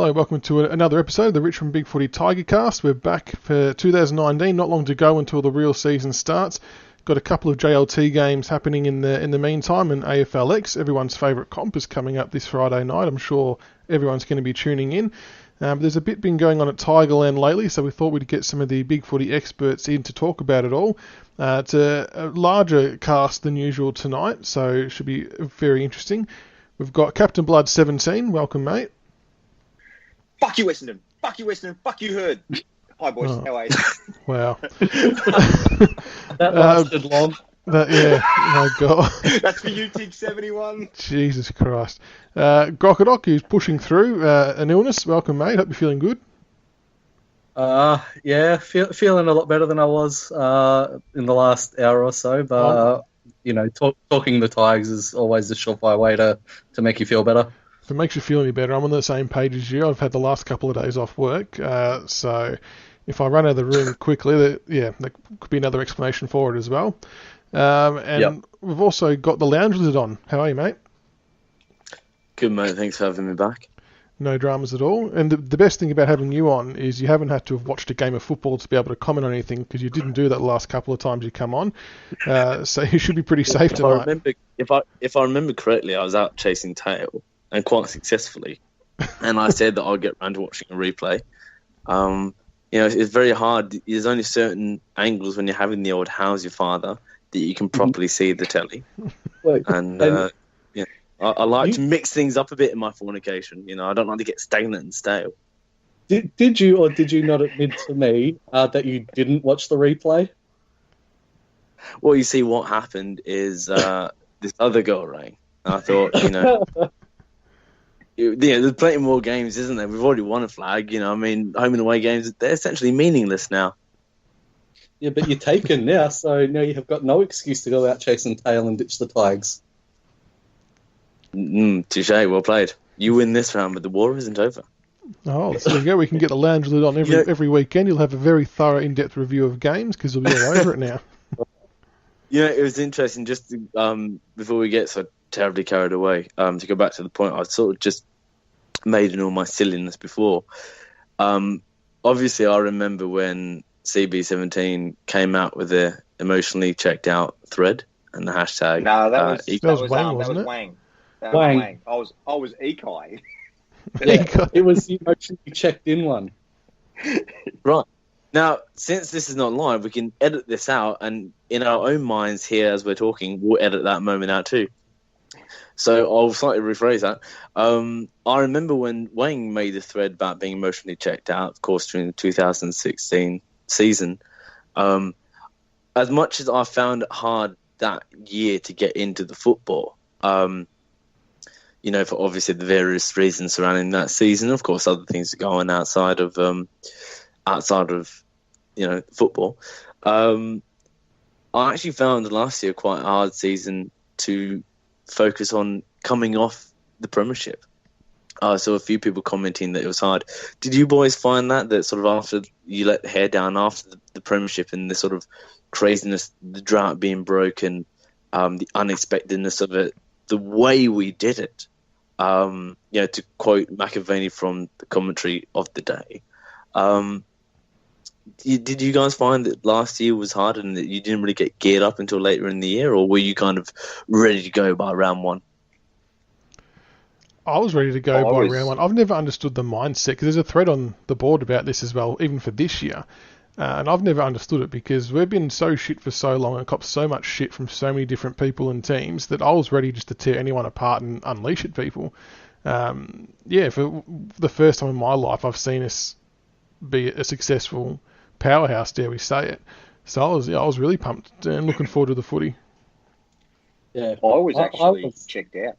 Hello, welcome to another episode of the Richmond Big Footy Tiger Cast. We're back for 2019, not long to go until the real season starts. Got a couple of JLT games happening in the meantime, and AFLX, everyone's favourite comp, is coming up this Friday night. I'm sure everyone's going to be tuning in. There's a bit been going on at Tigerland lately, so we thought we'd get some of the Big Footy experts in to talk about it all. It's a larger cast than usual tonight, so it should be very interesting. We've got Captain Blood 17. Welcome, mate. Fuck you, Essendon. Fuck you, Essendon. Fuck you, Herd. Hi, boys. How are you? Wow. That lasted long. My God. That's for you, Tig71. Jesus Christ. Grokodok, who's pushing through an illness. Welcome, mate. Hope you're feeling good. Feeling a lot better than I was in the last hour or so. But, talking the Tigers is always a surefire way to make you feel better. If it makes you feel any better, I'm on the same page as you. I've had the last couple of days off work, so if I run out of the room quickly, there could be another explanation for it as well. We've also got the Lounge Lizard on. How are you, mate? Good, mate. Thanks for having me back. No dramas at all. And the best thing about having you on is you haven't had to have watched a game of football to be able to comment on anything, because you didn't do that the last couple of times you come on. So you should be pretty safe tonight. If I remember correctly, I was out chasing tail, and quite successfully. And I said that I'll get around to watching a replay. It's very hard. There's only certain angles when you're having the old "how's your father" that you can properly see the telly. I like to mix things up a bit in my fornication. I don't like to get stagnant and stale. Did you or did you not admit to me that you didn't watch the replay? Well, you see, what happened is this other girl rang. And I thought, there's plenty more games, isn't there? We've already won a flag. Home and away games, they're essentially meaningless now. Yeah, but you're taken now, so now you have got no excuse to go out chasing tail and ditch the Tigers. Touche, well played. You win this round, but the war isn't over. Oh, there we go. We can get the Lounge Lid on every weekend. You'll have a very thorough, in-depth review of games, because we'll be all over it now. It was interesting, just before we get so terribly carried away, to go back to the point I sort of just made in all my silliness before. Obviously, I remember when CB17 came out with the emotionally checked out thread and the hashtag. No, that was Wang, wasn't it? Wang. That was Wang. I was Ekai. Yeah, it was the emotionally checked in one. Right. Now, since this is not live, we can edit this out, and in our own minds here as we're talking, we'll edit that moment out too. So I'll slightly rephrase that. I remember when Wang made the thread about being emotionally checked out, of course, during the 2016 season. As much as I found it hard that year to get into the football, for obviously the various reasons surrounding that season, of course, other things going outside of football. I actually found last year quite a hard season to focus on coming off the Premiership. So a few people commenting that it was hard. Did you boys find that sort of after you let the hair down after the Premiership and the sort of craziness, the drought being broken, the unexpectedness of it, the way we did it, to quote McAvaney from the commentary of the day, did you guys find that last year was hard and that you didn't really get geared up until later in the year, or were you kind of ready to go by round one? I was ready to go by round one. I've never understood the mindset, because there's a thread on the board about this as well, even for this year. And I've never understood it, because we've been so shit for so long and copped so much shit from so many different people and teams that I was ready just to tear anyone apart and unleash at people. For the first time in my life, I've seen us be a successful powerhouse, dare we say it. So I was really pumped and looking forward to the footy. Yeah, I was actually checked out.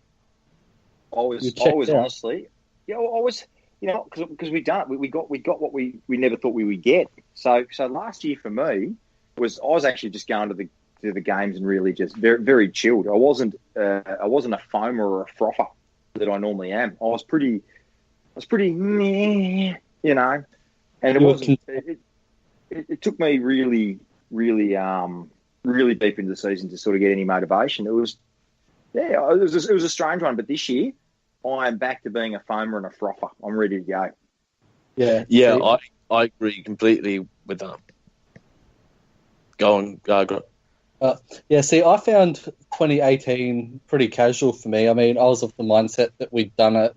I was honestly, I was, because we got what we never thought we would get. So last year for me I was actually just going to the games and really just very, very chilled. I wasn't a foamer or a frother that I normally am. I was pretty, and it wasn't. It took me really, really, really deep into the season to sort of get any motivation. It was a strange one. But this year, I am back to being a foamer and a frother. I'm ready to go. Yeah. I agree completely with that. Go on, go. See, I found 2018 pretty casual for me. I mean, I was of the mindset that we'd done it.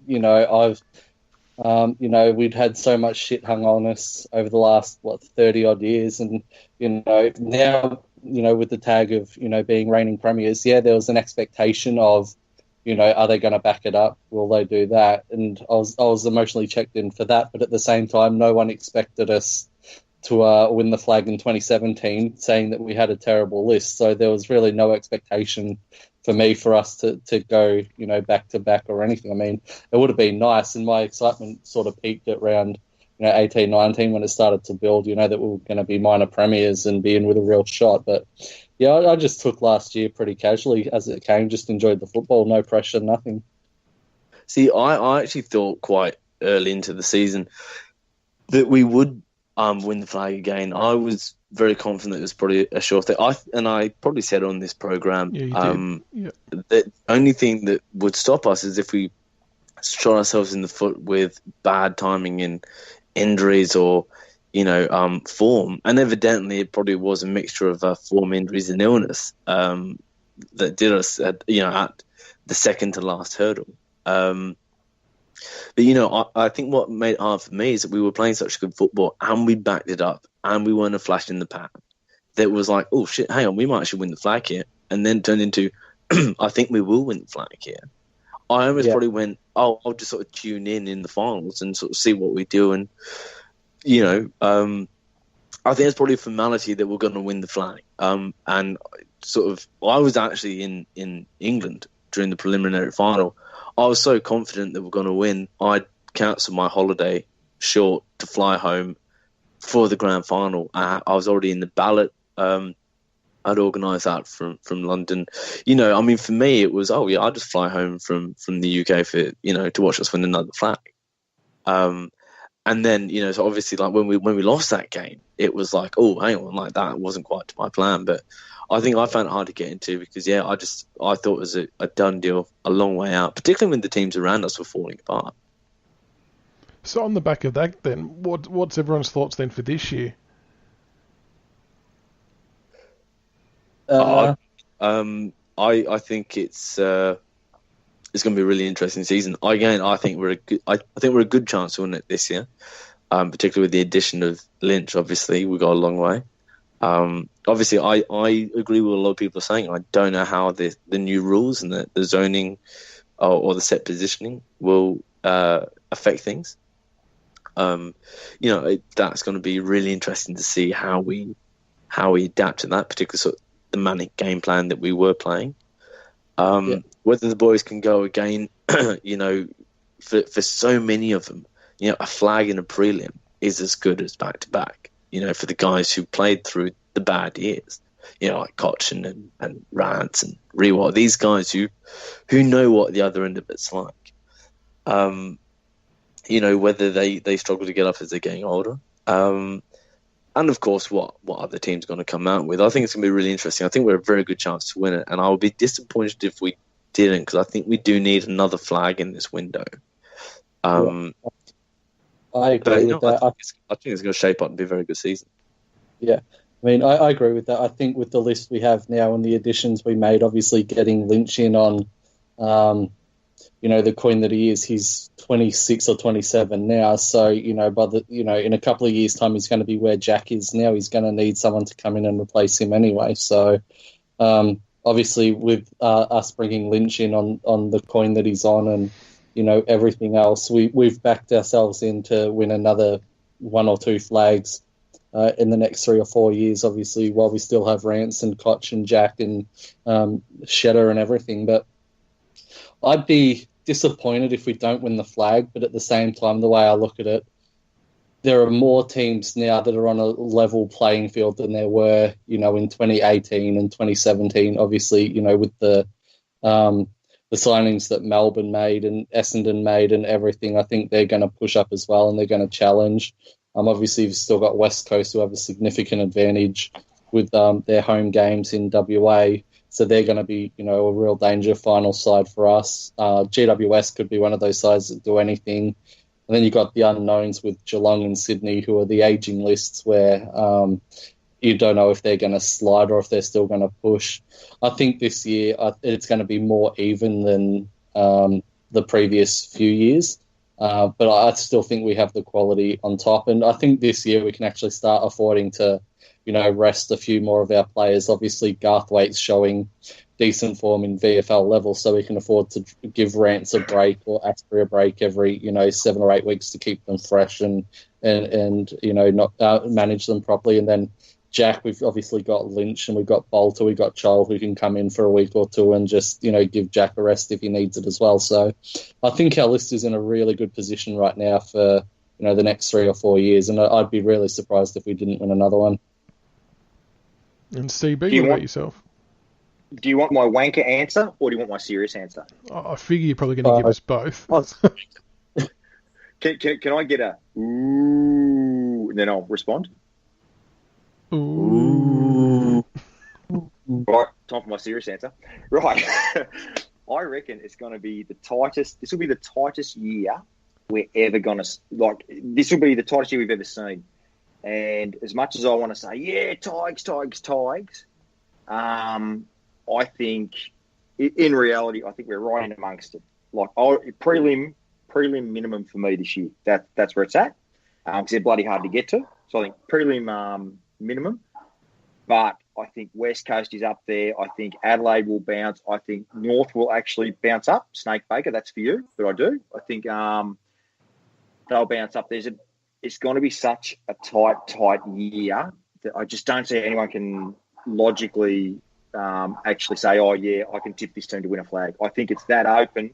We'd had so much shit hung on us over the last 30 odd years, and now with the tag of being reigning premiers, there was an expectation of are they going to back it up? Will they do that? And I was emotionally checked in for that, but at the same time, no one expected us to win the flag in 2017, saying that we had a terrible list. So there was really no expectation for us to go, back to back or anything. I mean, it would have been nice, and my excitement sort of peaked at around 18, 19 when it started to build, that we were going to be minor premiers and be in with a real shot. But I just took last year pretty casually as it came, just enjoyed the football, no pressure, nothing. See, I actually thought quite early into the season that we would win the flag again. I was very confident it was probably a sure thing. I probably said on this program, the only thing that would stop us is if we shot ourselves in the foot with bad timing and injuries or form. And evidently, it probably was a mixture of form, injuries, and illness that did us at the second to last hurdle. But I think what made it hard for me is that we were playing such good football and we backed it up and we weren't a flash in the pan. That was like, oh shit, hang on, we might actually win the flag here, and then turned into, I think we will win the flag here. I almost probably went, I'll just sort of tune in the finals and sort of see what we do, and I think it's probably a formality that we're going to win the flag. And sort of, I was actually in England during the preliminary final. I was so confident that we're going to win, I'd cancelled my holiday short to fly home for the grand final. I was already in the ballot. I'd organised that from London. I mean, for me, it was, I'll just fly home from the UK for, to watch us win another flag. And then, so obviously, like when we lost that game, it was like, oh, hang on, like that wasn't quite to my plan. But I think I found it hard to get into because, I thought it was a done deal a long way out, particularly when the teams around us were falling apart. So on the back of that, then, what's everyone's thoughts then for this year? I think it's going to be a really interesting season. Again, I think we're a good chance to win it this year, particularly with the addition of Lynch. Obviously, we got a long way. Obviously, I agree with what a lot of people are saying. I don't know how the new rules and the zoning or the set positioning will affect things. That's going to be really interesting to see how we adapt to that, particularly sort of the manic game plan that we were playing. Whether the boys can go again, for so many of them, a flag in a prelim is as good as back to back. For the guys who played through the bad years, like Cochin and Rance and Rewalt, these guys who know what the other end of it's like. Whether they struggle to get up as they're getting older. And of course, what other teams are going to come out with. I think it's going to be really interesting. I think we're a very good chance to win it, and I would be disappointed if we didn't, because I think we do need another flag in this window. I agree with that. I think it's going to shape up and be a very good season. Yeah, I mean, I agree with that. I think with the list we have now and the additions we made, obviously getting Lynch in on, the coin that he is, he's 26 or 27 now. So, by in a couple of years' time, he's going to be where Jack is now. He's going to need someone to come in and replace him anyway. So, obviously, with us bringing Lynch in on the coin that he's on and, everything else, we've backed ourselves in to win another one or two flags in the next 3 or 4 years, obviously, while we still have Rance and Koch and Jack and Shedder and everything. But I'd be disappointed if we don't win the flag, but at the same time, the way I look at it, there are more teams now that are on a level playing field than there were, in 2018 and 2017. Obviously, with the signings that Melbourne made and Essendon made and everything, I think they're going to push up as well and they're going to challenge. Obviously, you've still got West Coast who have a significant advantage with their home games in WA. So they're going to be, a real danger final side for us. GWS could be one of those sides that do anything. And then you've got the unknowns with Geelong and Sydney, who are the ageing lists where you don't know if they're going to slide or if they're still going to push. I think this year it's going to be more even than the previous few years. But I still think we have the quality on top. And I think this year we can actually start affording to, rest a few more of our players. Obviously, Garthwaite's showing decent form in VFL level, so we can afford to give Rance a break or Asprey a break every, 7 or 8 weeks to keep them fresh and not manage them properly. And then Jack, we've obviously got Lynch and we've got Bolter, we've got Chol who can come in for a week or two and just, give Jack a rest if he needs it as well. So I think our list is in a really good position right now for, the next 3 or 4 years. And I'd be really surprised if we didn't win another one. And CB, what about yourself? Do you want my wanker answer or do you want my serious answer? I figure you're probably going to give us both. Can I get a ooh, and then I'll respond? Ooh. Right, time for my serious answer. Right. I reckon it's going to be the tightest. This will be the tightest year we're ever going to, this will be the tightest year we've ever seen. And as much as I want to say, yeah, Tigers, I think, in reality, I think we're right in amongst it. Prelim minimum for me this year. That's where it's at. Because they're bloody hard to get to. So I think prelim minimum. But I think West Coast is up there. I think Adelaide will bounce. I think North will actually bounce up. Snake Baker, that's for you. But I do. I think they'll bounce up. It's going to be such a tight year that I just don't see anyone can logically actually say, oh, yeah, I can tip this team to win a flag. I think it's that open.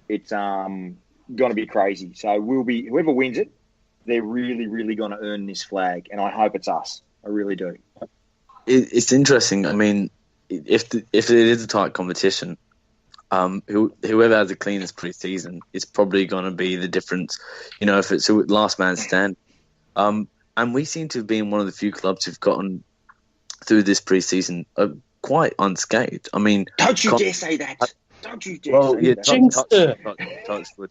It's going to be crazy. So whoever wins it, they're really, really going to earn this flag. And I hope it's us. I really do. It's interesting. I mean, if it is a tight competition, whoever has the cleanest preseason is probably going to be the difference. If it's a last man stand, and we seem to have been one of the few clubs who've gotten through this preseason quite unscathed. I mean, don't you dare say that. Don't you dare say that. Touchwood.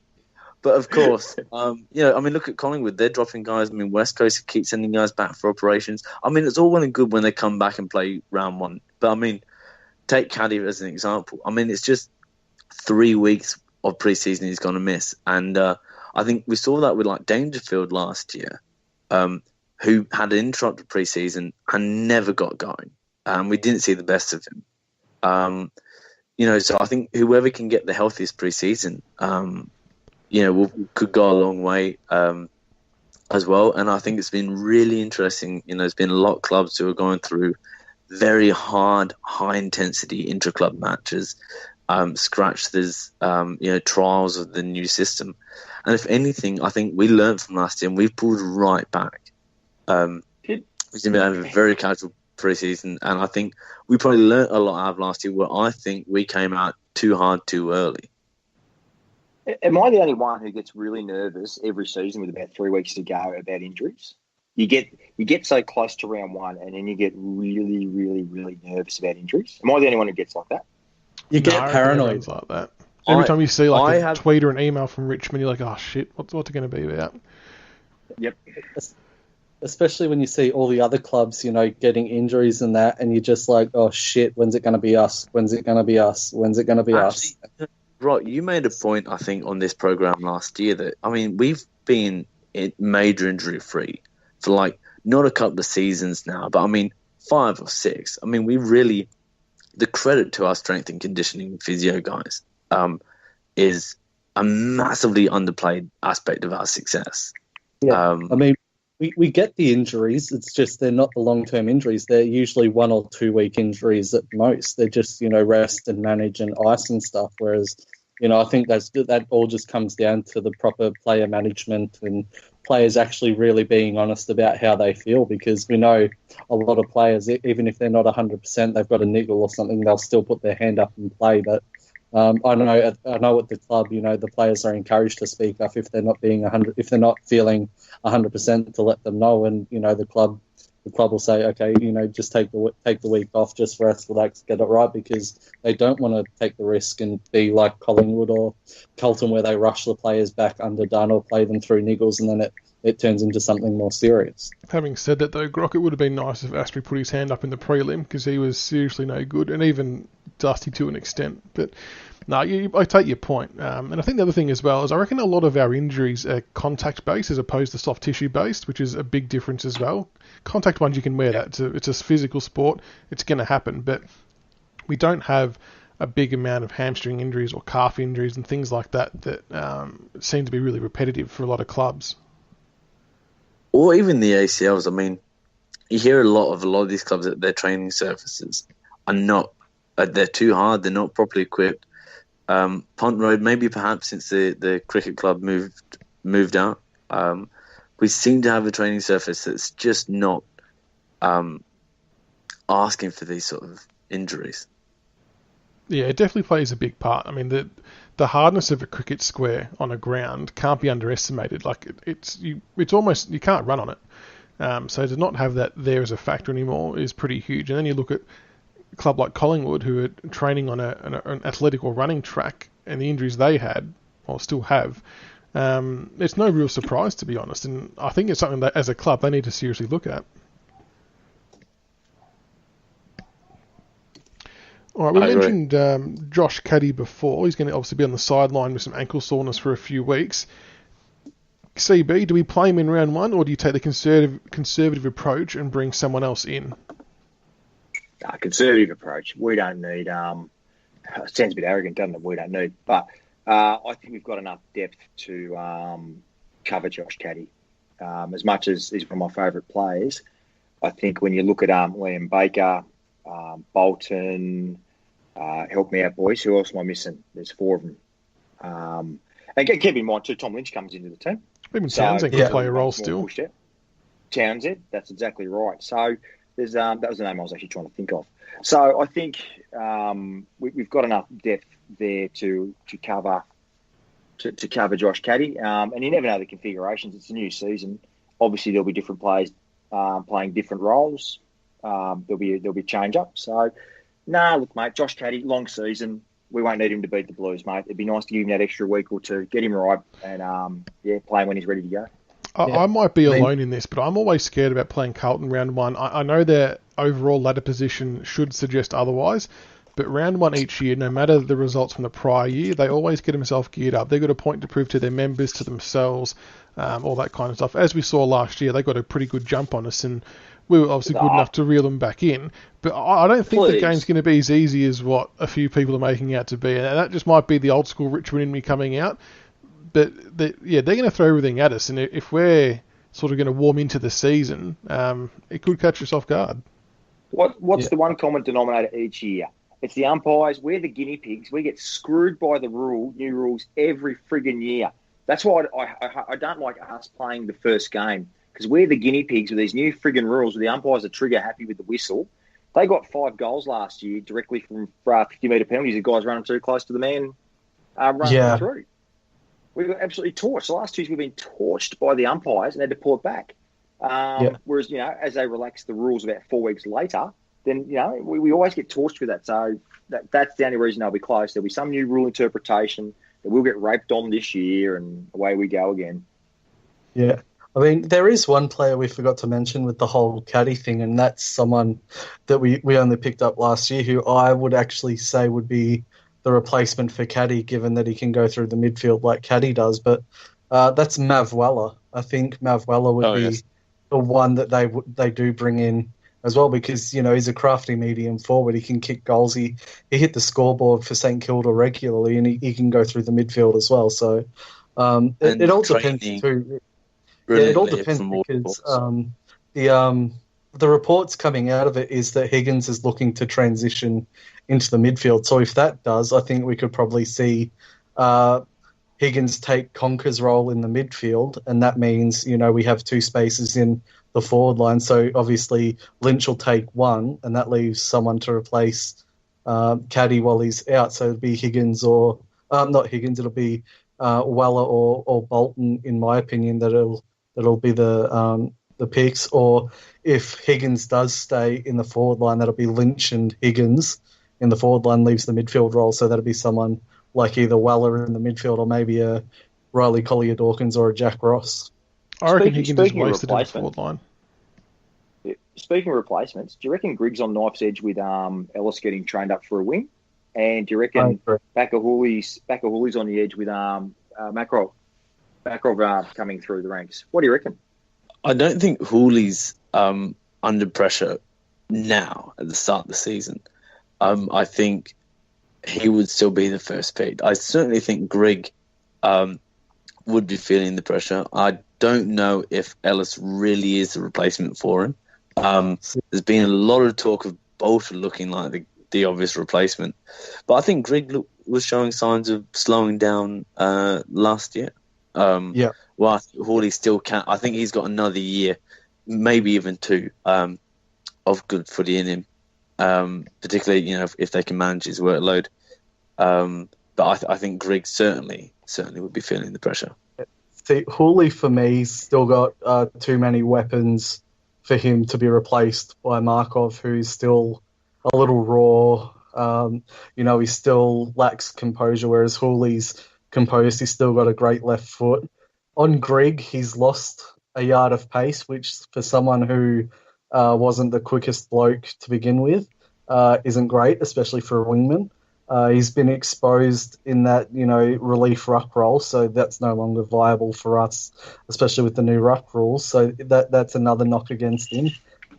But of course, look at Collingwood. They're dropping guys. I mean, West Coast keep sending guys back for operations. I mean, it's all well and good when they come back and play round one. But I mean, take Caddy as an example. I mean, it's just 3 weeks of preseason he's going to miss. And I think we saw that with Dangerfield last year, who had an interrupted preseason and never got going. We didn't see the best of him. So I think whoever can get the healthiest preseason, could go a long way as well. And I think it's been really interesting. There's been a lot of clubs who are going through very hard, high-intensity intra-club matches, scratches, trials of the new system. And if anything, I think we learned from last year and we've pulled right back. We've been having a very casual preseason, and I think we probably learned a lot out of last year where I think we came out too hard too early. Am I the only one who gets really nervous every season with about 3 weeks to go about injuries? You get so close to round one and then you get really, really, really nervous about injuries. Am I the only one who gets like that? You get paranoid like that. Every time you see a tweet or an email from Richmond, you're like, oh shit, what's it going to be about? Yep. Especially when you see all the other clubs, getting injuries and that, and you're just like, oh shit, when's it going to be us? When's it going to be us? When's it going to be us? Right, you made a point, I think, on this program last year that, I mean, we've been major injury free for not a couple of seasons now, but I mean 5 or 6. I mean, we really, the credit to our strength and conditioning physio guys is a massively underplayed aspect of our success. Yeah, I mean, we get the injuries. It's just they're not the long-term injuries. They're usually 1 or 2 week injuries at most. They're just, rest and manage and ice and stuff. Whereas, I think that all just comes down to the proper player management and players actually really being honest about how they feel, because we know a lot of players, even if they're not 100%, they've got a niggle or something, they'll still put their hand up and play. But I know at the club, the players are encouraged to speak up if they're not being 100, if they're not feeling 100%, to let them know. And the club the club will say, okay, just take the week off just for us to get it right, because they don't want to take the risk and be like Collingwood or Carlton, where they rush the players back underdone or play them through niggles, and then it turns into something more serious. Having said that, though, Grock, it would have been nice if Astry put his hand up in the prelim, because he was seriously no good, and even Dusty to an extent. But no, I take your point. And I think the other thing as well is I reckon a lot of our injuries are contact-based as opposed to soft tissue-based, which is a big difference as well. Contact ones, you can wear that. It's a physical sport. It's going to happen. But we don't have a big amount of hamstring injuries or calf injuries and things like that seem to be really repetitive for a lot of clubs. Or even the ACLs. I mean, you hear a lot of these clubs that their training surfaces are not, they're too hard, they're not properly equipped. Punt Road, maybe perhaps since the cricket club moved out, we seem to have a training surface that's just not asking for these sort of injuries. Yeah, it definitely plays a big part. I mean, the hardness of a cricket square on a ground can't be underestimated. Like it's almost, you can't run on it. So to not have that there as a factor anymore is pretty huge. And then you look at a club like Collingwood, who are training on an athletic or running track, and the injuries they had or still have. It's no real surprise, to be honest. And I think it's something that as a club they need to seriously look at. All right, we mentioned Josh Caddy before. He's going to obviously be on the sideline with some ankle soreness for a few weeks. CB, do we play him in round one, or do you take the conservative approach and bring someone else in? Conservative approach. We don't need. It sounds a bit arrogant, doesn't it? We don't need, but I think we've got enough depth to cover Josh Caddy. As much as he's one of my favourite players, I think when you look at Liam Baker, Bolton. Help me out, boys. Who else am I missing? There's four of them. And keep in mind, too, Tom Lynch comes into the team. Even Townsend can play a role still. Townsend, that's exactly right. So there's that was the name I was actually trying to think of. So I think we've got enough depth there to cover Josh Caddy. And you never know the configurations. It's a new season. Obviously, there'll be different players playing different roles. There'll be change up. So, look, mate, Josh Caddy, long season. We won't need him to beat the Blues, mate. It'd be nice to give him that extra week or two, get him right, and play him when he's ready to go. I might be alone in this, but I'm always scared about playing Carlton round one. I know their overall ladder position should suggest otherwise, but round one each year, no matter the results from the prior year, they always get themselves geared up. They've got a point to prove to their members, to themselves, all that kind of stuff. As we saw last year, they got a pretty good jump on us, and we were obviously good enough to reel them back in. But I don't think the game's going to be as easy as what a few people are making out to be. And that just might be the old school Richmond in me coming out. But they're going to throw everything at us. And if we're sort of going to warm into the season, it could catch us off guard. What's the one common denominator each year? It's the umpires. We're the guinea pigs. We get screwed by the new rules every friggin' year. That's why I don't like us playing the first game. Because we're the guinea pigs with these new friggin' rules where the umpires are trigger happy with the whistle. They got 5 goals last year directly from 50-metre penalties. The guys running too close to the man running through. We got absolutely torched. The last 2 years we've been torched by the umpires and had to pull it back. Whereas, as they relax the rules about 4 weeks later, then, we always get torched with that. So that's the only reason they'll be close. There'll be some new rule interpretation that we'll get raped on this year and away we go again. Yeah. I mean, there is one player we forgot to mention with the whole Caddy thing, and that's someone that we only picked up last year who I would actually say would be the replacement for Caddy, given that he can go through the midfield like Caddy does. But that's Mav Weller. I think Mav Weller would be the one that they do bring in as well, because, he's a crafty medium forward. He can kick goals. He hit the scoreboard for St Kilda regularly, and he can go through the midfield as well. So it all depends too. Yeah, it all depends because the reports coming out of it is that Higgins is looking to transition into the midfield. So if that does, I think we could probably see Higgins take Conker's role in the midfield, and that means, we have 2 spaces in the forward line. So obviously Lynch will take one, and that leaves someone to replace Caddy while he's out. So it'll be Higgins or not Higgins. It'll be Weller or Bolton, in my opinion. That'll be the the picks, or if Higgins does stay in the forward line, that'll be Lynch and Higgins in the forward line, leaves the midfield role, so that'll be someone like either Weller in the midfield or maybe a Riley Collier-Dawkins or a Jack Ross. I reckon Higgins is wasted in the forward line. Speaking of replacements, do you reckon Griggs on knife's edge with Ellis getting trained up for a wing? And do you reckon Bakahuli's on the edge with Makarov coming through the ranks? What do you reckon? I don't think Hooley's under pressure now at the start of the season. I think he would still be the first pick. I certainly think Grigg would be feeling the pressure. I don't know if Ellis really is the replacement for him. There's been a lot of talk of Bolter looking like the obvious replacement. But I think Grigg was showing signs of slowing down last year. Yeah. Well, Hawley still can't. I think he's got another year, maybe even two, of good footy in him. Particularly, if they can manage his workload. But I think Grigg certainly would be feeling the pressure. See, Hawley for me still got too many weapons for him to be replaced by Markov, who's still a little raw. He still lacks composure, whereas Hawley's composed. He's still got a great left foot. On Grigg, he's lost a yard of pace, which for someone who wasn't the quickest bloke to begin with, isn't great, especially for a wingman. He's been exposed in that, relief ruck role, so that's no longer viable for us, especially with the new ruck rules. So that's another knock against him.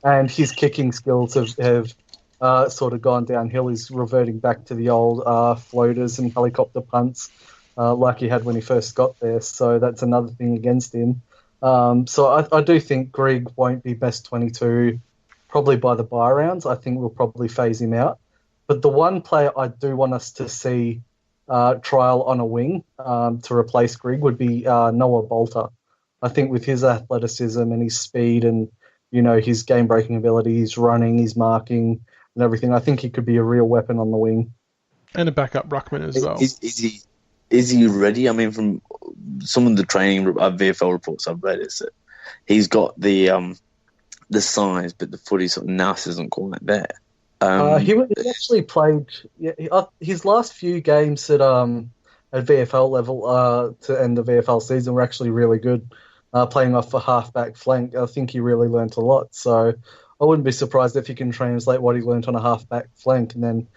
And his kicking skills have sort of gone downhill. He's reverting back to the old floaters and helicopter punts like he had when he first got there. So that's another thing against him. So I do think Grigg won't be best 22 probably by the bye rounds. I think we'll probably phase him out. But the one player I do want us to see trial on a wing to replace Grigg would be Noah Bolter. I think with his athleticism and his speed and, his game-breaking ability, his running, his marking and everything, I think he could be a real weapon on the wing. And a backup ruckman as well. Is he ready? I mean, from some of the training VFL reports I've read, is that he's got the size, but the footy sort of nous isn't quite there. He actually played his last few games at VFL level to end the VFL season were actually really good, playing off a half-back flank. I think he really learnt a lot, so I wouldn't be surprised if he can translate what he learnt on a half-back flank and then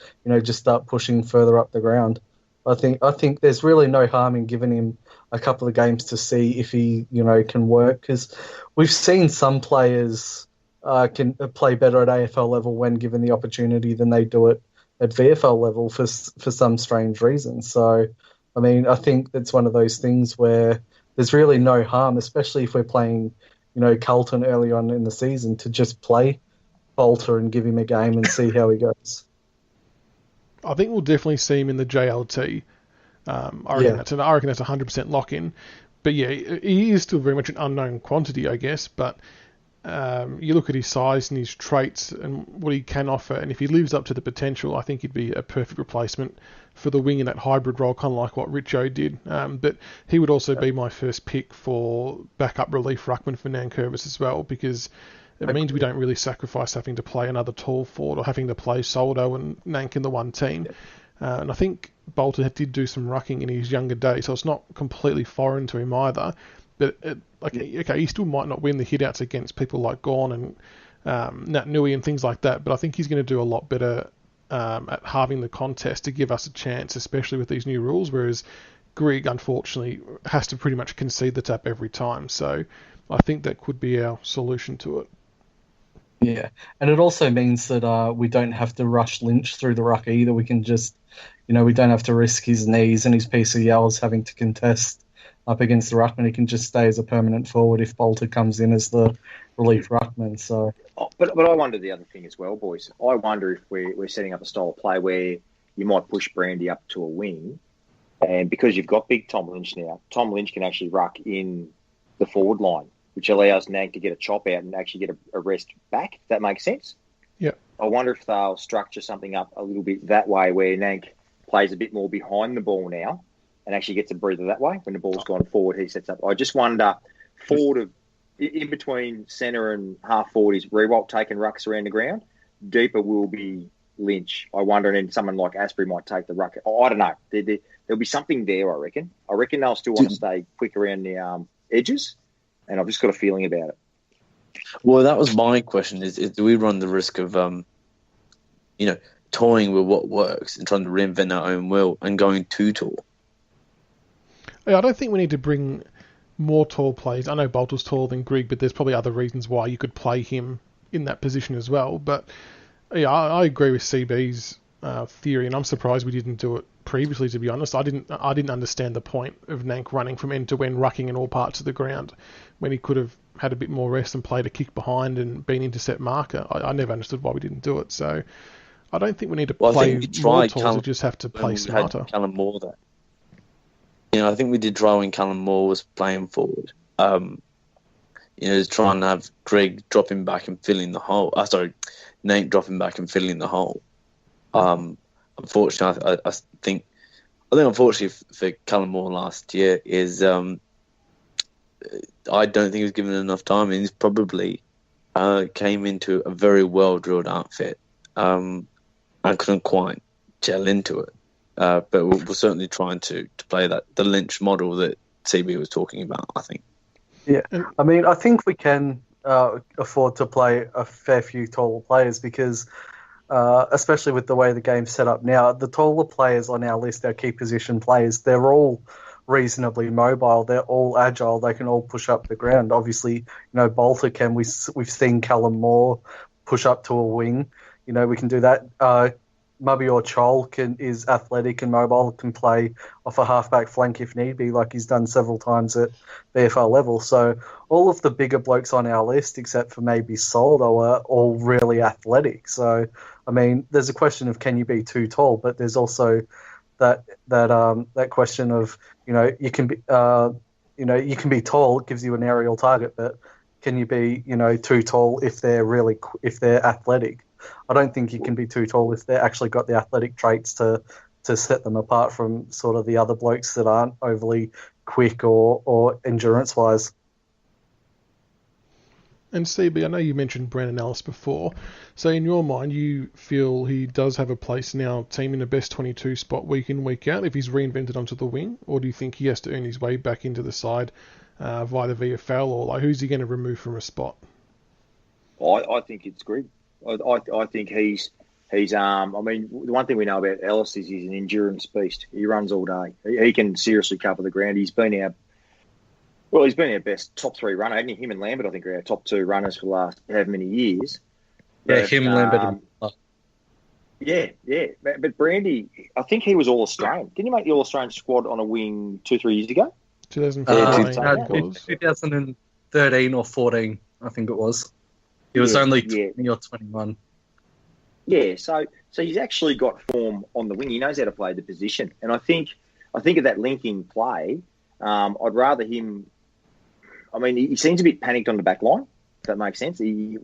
just start pushing further up the ground. I think there's really no harm in giving him a couple of games to see if he can work, because we've seen some players can play better at AFL level when given the opportunity than they do it at VFL level for some strange reason. So, I mean, I think it's one of those things where there's really no harm, especially if we're playing, Carlton early on in the season, to just play Bolter and give him a game and see how he goes. I think we'll definitely see him in the JLT. I reckon that's 100% lock-in. But yeah, he is still very much an unknown quantity, I guess, but you look at his size and his traits and what he can offer, and if he lives up to the potential, I think he'd be a perfect replacement for the wing in that hybrid role, kind of like what Richo did. But he would also be my first pick for backup relief ruckman for Nankervis as well, because it means we don't really sacrifice having to play another tall forward or having to play Soldo and Nank in the one team. And I think Bolter did do some rucking in his younger days, so it's not completely foreign to him either. But he still might not win the hitouts against people like Gawn and Nat Nui and things like that. But I think he's going to do a lot better at halving the contest to give us a chance, especially with these new rules. Whereas Grigg, unfortunately, has to pretty much concede the tap every time. So I think that could be our solution to it. Yeah, and it also means that we don't have to rush Lynch through the ruck either. We can just, we don't have to risk his knees and his PCLs having to contest up against the ruckman. He can just stay as a permanent forward if Bolter comes in as the relief ruckman. So, but I wonder the other thing as well, boys. I wonder if we're setting up a style of play where you might push Brandy up to a wing, and because you've got big Tom Lynch now, Tom Lynch can actually ruck in the forward line, which allows Nank to get a chop out and actually get a rest back, if that makes sense. Yeah. I wonder if they'll structure something up a little bit that way where Nank plays a bit more behind the ball now and actually gets a breather that way. When the ball's gone forward, he sets up. I just wonder, forward in between centre and half forward is Riewoldt taking rucks around the ground. Deeper will be Lynch. I wonder, and then someone like Asprey might take the ruck. Oh, I don't know. There'll be something there, I reckon. I reckon they'll still want to stay quick around the edges, and I've just got a feeling about it. Well, that was my question: is do we run the risk of, toying with what works and trying to reinvent our own will and going too tall? Yeah, I don't think we need to bring more tall players. I know Bolter's taller than Grigg, but there's probably other reasons why you could play him in that position as well. But yeah, I agree with CB's theory, and I'm surprised we didn't do it previously. To be honest, I didn't understand the point of Nank running from end to end, rucking in all parts of the ground, when he could have had a bit more rest and played a kick behind and been intercept marker. I never understood why we didn't do it. So I don't think we need to play more tall. We just have to play smarter. Callum Moore, though. I think we did try when Callum Moore was playing forward. Trying to have Greg dropping back and filling the hole. Nate dropping back and filling the hole. Unfortunately, I think unfortunately for Callum Moore last year is I don't think he was given enough time, and he's probably came into a very well drilled outfit and couldn't quite gel into it. But we're certainly trying to play the Lynch model that CB was talking about, I think. Yeah, I mean, I think we can afford to play a fair few taller players because, especially with the way the game's set up now, the taller players on our list, our key position players, they're all reasonably mobile. They're all agile. They can all push up the ground. Obviously, Bolter can. We've seen Callum Moore push up to a wing. We can do that. Mubby or Chol is athletic and mobile, can play off a halfback flank if need be, like he's done several times at VFL level. So all of the bigger blokes on our list, except for maybe Soldo, are all really athletic. So, I mean, there's a question of can you be too tall, but there's also that question of, you can be tall, it gives you an aerial target, but can you be, too tall if they're athletic? I don't think you can be too tall if they've actually got the athletic traits to set them apart from sort of the other blokes that aren't overly quick or endurance-wise. And CB, I know you mentioned Brandon Ellis before. So in your mind, you feel he does have a place in our team in the best 22 spot week in, week out if he's reinvented onto the wing? Or do you think he has to earn his way back into the side via the VFL? Or who's he going to remove from a spot? I think it's Greg. I think he's I mean, the one thing we know about Ellis is he's an endurance beast. He runs all day. He can seriously cover the ground. He's been our best top three runner. Him and Lambert, I think, are our top two runners for the last however many years. Yeah, him, Lambert. Yeah. But Brandy, I think he was All-Australian. Didn't you make the All-Australian squad on a wing 2-3 years ago? 2013 or 14, I think it was. He was only 20 or 21. Yeah, so he's actually got form on the wing. He knows how to play the position. And I think of that linking play, I'd rather him... I mean, he seems a bit panicked on the back line, if that makes sense. I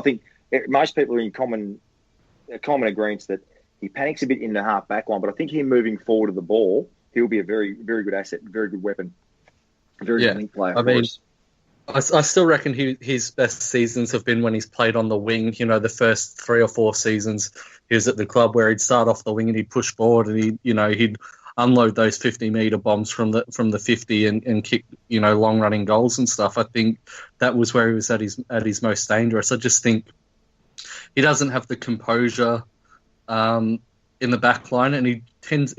think most people are in common agreement that he panics a bit in the half back line, but I think him moving forward to the ball, he'll be a very, very good asset, very good weapon, a very good link player. I still reckon his best seasons have been when he's played on the wing. The first 3 or 4 seasons he was at the club where he'd start off the wing and he'd push forward and he'd unload those 50-metre bombs from the 50 and kick long running goals and stuff. I think that was where he was at his most dangerous. I just think he doesn't have the composure in the back line, and he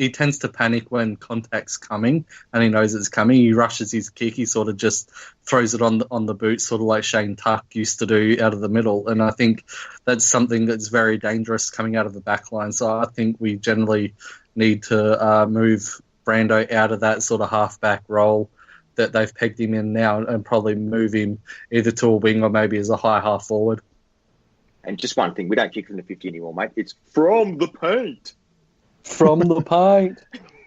tends to panic when contact's coming, and he knows it's coming. He rushes his kick. He sort of just throws it on the boot, sort of like Shane Tuck used to do out of the middle. And I think that's something that's very dangerous coming out of the back line. So I think we generally need to move Brando out of that sort of half-back role that they've pegged him in now, and probably move him either to a wing or maybe as a high half forward. And just one thing, we don't kick from the 50 anymore, mate. It's from the paint. From the paint.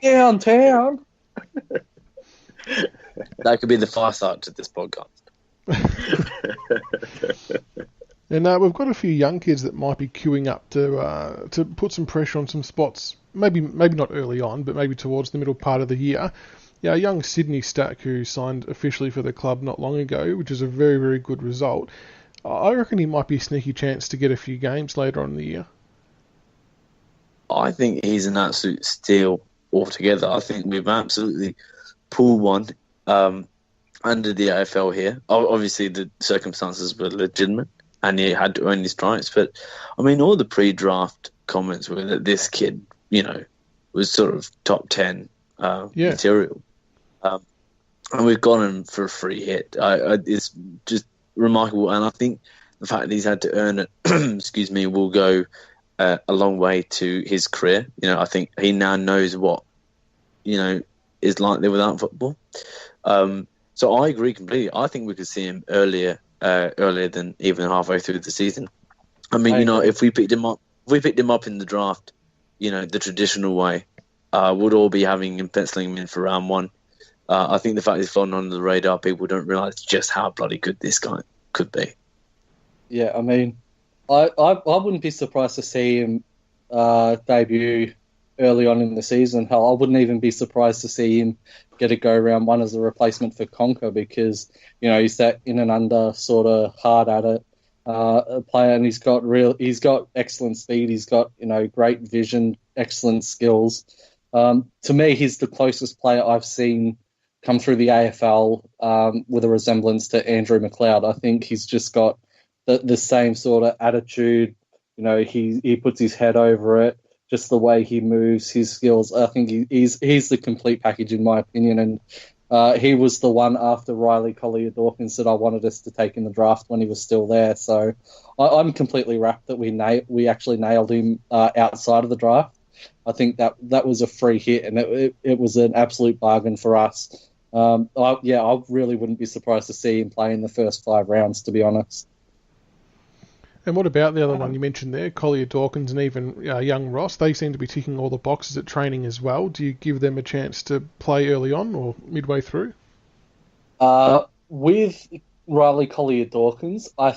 Downtown. That could be the far side to this podcast. And we've got a few young kids that might be queuing up to put some pressure on some spots. Maybe not early on, but maybe towards the middle part of the year. a young Sydney Stack who signed officially for the club not long ago, which is a very, very good result. I reckon he might be a sneaky chance to get a few games later on in the year. I think he's an absolute steal altogether. I think we've absolutely pulled one under the AFL here. Obviously, the circumstances were legitimate and he had to earn his stripes. But, I mean, all the pre-draft comments were that this kid, was sort of top 10 material. And we've got him for a free hit. It's just remarkable. And I think the fact that he's had to earn it, will go a long way to his career. I think he now knows what, is likely without football. So I agree completely. I think we could see him earlier than even halfway through the season. I mean, if we picked him up in the draft, the traditional way, we'd all be having him penciling him in for round one. I think the fact he's flown under the radar, people don't realise just how bloody good this guy could be. Yeah, I mean, I wouldn't be surprised to see him debut early on in the season. Hell, I wouldn't even be surprised to see him get a go round one as a replacement for Conker because, he's that in and under sort of hard at it player, and he's got excellent speed. He's got, great vision, excellent skills. To me, he's the closest player I've seen come through the AFL with a resemblance to Andrew McLeod. I think he's just got the same sort of attitude. He puts his head over it. Just the way he moves, his skills. I think he's the complete package in my opinion. And he was the one after Riley Collier-Dawkins that I wanted us to take in the draft when he was still there. So I'm completely rapt that we actually nailed him outside of the draft. I think that was a free hit and it was an absolute bargain for us. I really wouldn't be surprised to see him play in the first 5 rounds, to be honest. And what about the other one you mentioned there, Collier-Dawkins and even young Ross? They seem to be ticking all the boxes at training as well. Do you give them a chance to play early on or midway through? With Riley Collier-Dawkins, I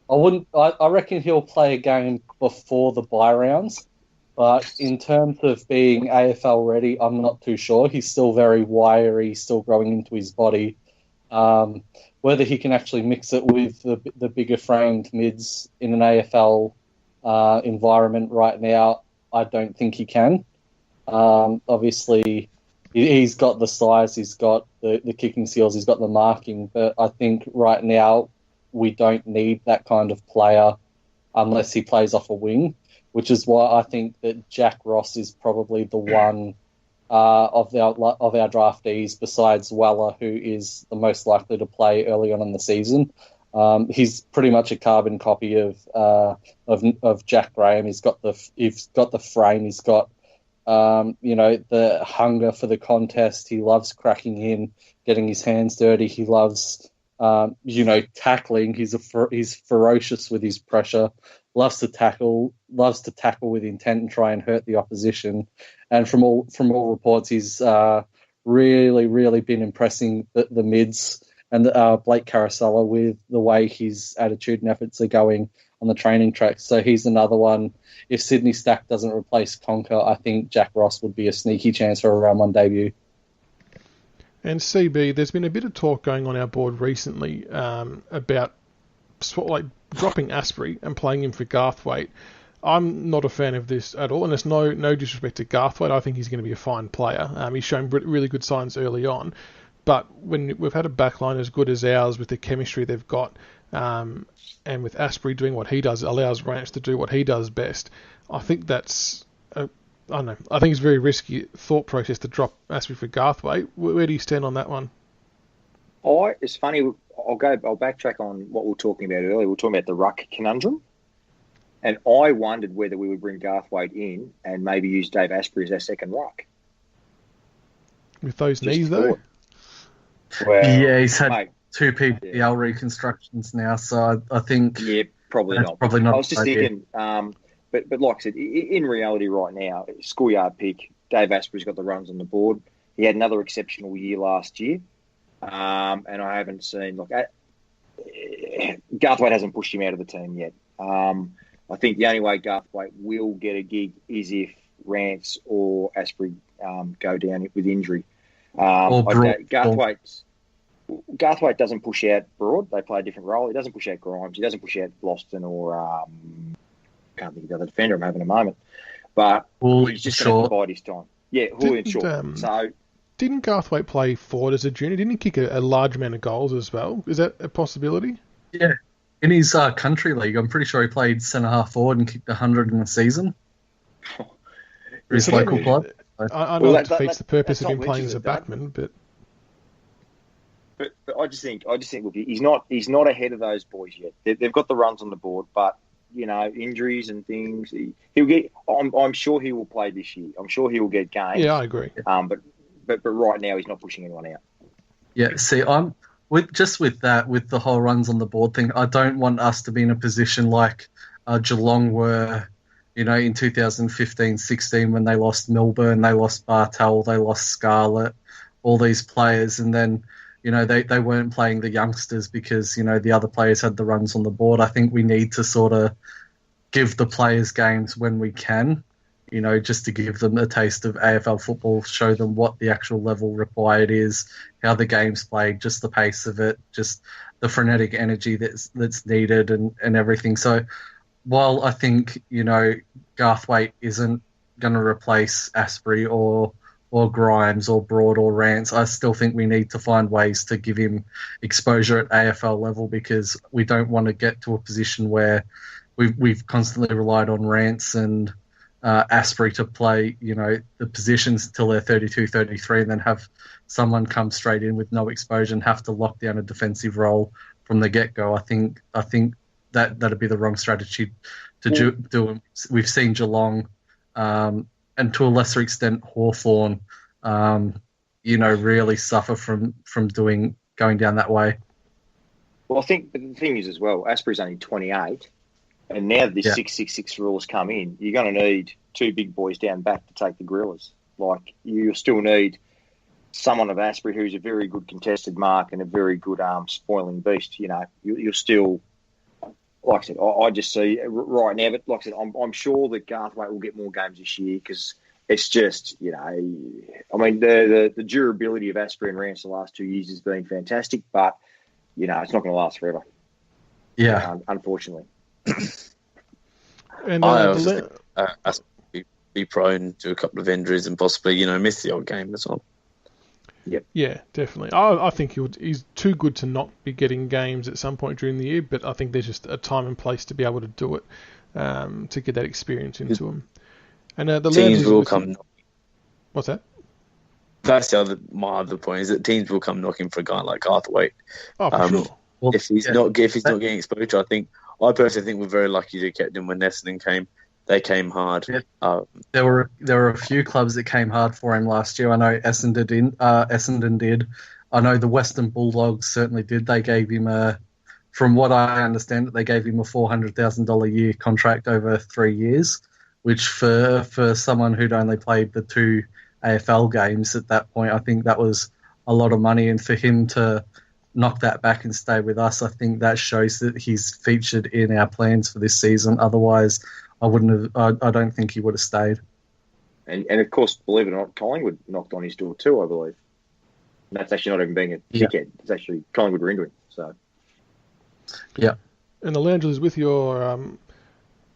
reckon he'll play a game before the bye rounds. But in terms of being AFL ready, I'm not too sure. He's still very wiry, still growing into his body. Whether he can actually mix it with the bigger framed mids in an AFL environment right now, I don't think he can. Obviously, he's got the size, he's got the kicking skills, he's got the marking, but I think right now we don't need that kind of player unless he plays off a wing, which is why I think that Jack Ross is probably the one of our draftees besides Weller who is the most likely to play early on in the season. He's pretty much a carbon copy of Jack Graham. He's got the frame. He's got the hunger for the contest. He loves cracking in, getting his hands dirty. He loves tackling. He's ferocious with his pressure. Loves to tackle with intent and try and hurt the opposition. And from all reports, he's really, really been impressing the mids and Blake Caracella with the way his attitude and efforts are going on the training track. So he's another one. If Sydney Stack doesn't replace Conker, I think Jack Ross would be a sneaky chance for a round one debut. And CB, there's been a bit of talk going on our board recently about dropping Asprey and playing him for Garthwaite. I'm not a fan of this at all, and there's no disrespect to Garthwaite. I think he's going to be a fine player. He's shown really good signs early on, but when we've had a backline as good as ours with the chemistry they've got, and with Asprey doing what he does, it allows Ranch to do what he does best. I think that's I don't know. I think it's a very risky thought process to drop Asprey for Garthwaite. Where do you stand on that one? It's funny. I'll backtrack on what we were talking about earlier. We were talking about the ruck conundrum. And I wondered whether we would bring Garthwaite in and maybe use Dave Asprey as our second ruck. With those knees, though? Well, yeah, he's had 2 PPL reconstructions now, so I think... Yeah, probably not. I was just thinking, but like I said, in reality right now, schoolyard pick, Dave Asprey's got the runs on the board. He had another exceptional year last year. And I haven't seen... Garthwaite hasn't pushed him out of the team yet. I think the only way Garthwaite will get a gig is if Rance or Asprey go down with injury. Garthwaite doesn't push out Broad. They play a different role. He doesn't push out Grimes. He doesn't push out Loston or can't think of the other defender I'm having a moment. But he's just going to provide his time. Yeah, Julian Shaw. Didn't Garthwaite play forward as a junior? Didn't he kick a large amount of goals as well? Is that a possibility? Yeah. In his country league, I'm pretty sure he played centre-half forward and kicked 100 in a season for his local club. I know that defeats the purpose of him playing as a backman, but I just think, look, he's not ahead of those boys yet. They've got the runs on the board, but injuries and things. He'll get. I'm sure he will play this year. I'm sure he will get games. Yeah, I agree. But right now he's not pushing anyone out. Yeah, see, I'm with the whole runs on the board thing. I don't want us to be in a position like Geelong were, in 2015-16 when they lost Milburn, they lost Bartel, they lost Scarlett, all these players, and then they weren't playing the youngsters because the other players had the runs on the board. I think we need to sort of give the players games when we can. Just to give them a taste of AFL football, show them what the actual level required is, how the game's played, just the pace of it, just the frenetic energy that's needed and everything. So while I think, Garthwaite isn't going to replace Asprey or Grimes or Broad or Rance, I still think we need to find ways to give him exposure at AFL level because we don't want to get to a position where we've constantly relied on Rance and Asprey to play, the positions until they're 32, 33, and then have someone come straight in with no exposure and have to lock down a defensive role from the get-go. I think that'd be the wrong strategy to do. We've seen Geelong, and to a lesser extent Hawthorn, really suffer from going down that way. Well, I think the thing is as well, Asprey's only 28. And now this 666 rules come in, you're going to need two big boys down back to take the gorillas. Like, you'll still need someone of Asprey who's a very good contested mark and a very good spoiling beast. You're still, like I said, I just see right now, but like I said, I'm sure that Garthwaite will get more games this year because it's just, the durability of Asprey and Rance the last 2 years has been fantastic, but, it's not going to last forever. Yeah. Unfortunately. And I also think be prone to a couple of injuries and possibly, miss the odd game as well. Yep. Yeah, definitely. I think he's too good to not be getting games at some point during the year, but I think there's just a time and place to be able to do it, to get that experience into him. And the teams will come. What's that? That's my other point is that teams will come knocking for a guy like Garthwaite. Oh, for sure. Well, if he's not getting exposure, I personally think we're very lucky to get him when Essendon came. They came hard. Yeah. There were a few clubs that came hard for him last year. I know Essendon did. I know the Western Bulldogs certainly did. They gave him from what I understand, they gave him a $400,000 a year contract over 3 years, which for someone who'd only played the 2 AFL games at that point, I think that was a lot of money. And for him to knock that back and stay with us, I think that shows that he's featured in our plans for this season. Otherwise, I don't think he would have stayed. And of course, believe it or not, Collingwood knocked on his door too, I believe. And that's actually not even being a dickhead. It's actually Collingwood were into him. So, yeah. And the Loungers, with your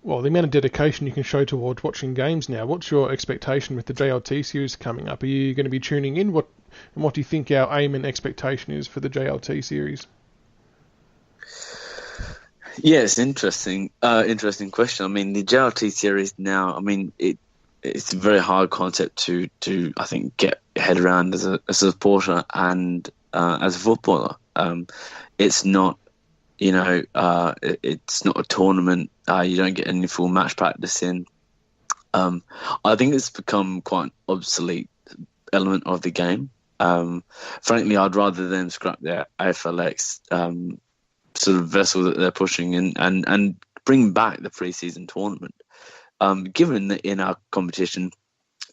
the amount of dedication you can show towards watching games now, what's your expectation with the JLT series coming up? Are you going to be tuning in? What do you think our aim and expectation is for the JLT series? Yeah, it's interesting. Interesting question. I mean, the JLT series now, I mean, it's a very hard concept to I think get your head around as a supporter and as a footballer. It's not, it's not a tournament. You don't get any full match practice in. I think it's become quite an obsolete element of the game. Frankly, I'd rather them scrap their AFLX sort of vessel that they're pushing and bring back the pre-season tournament. Given that in our competition,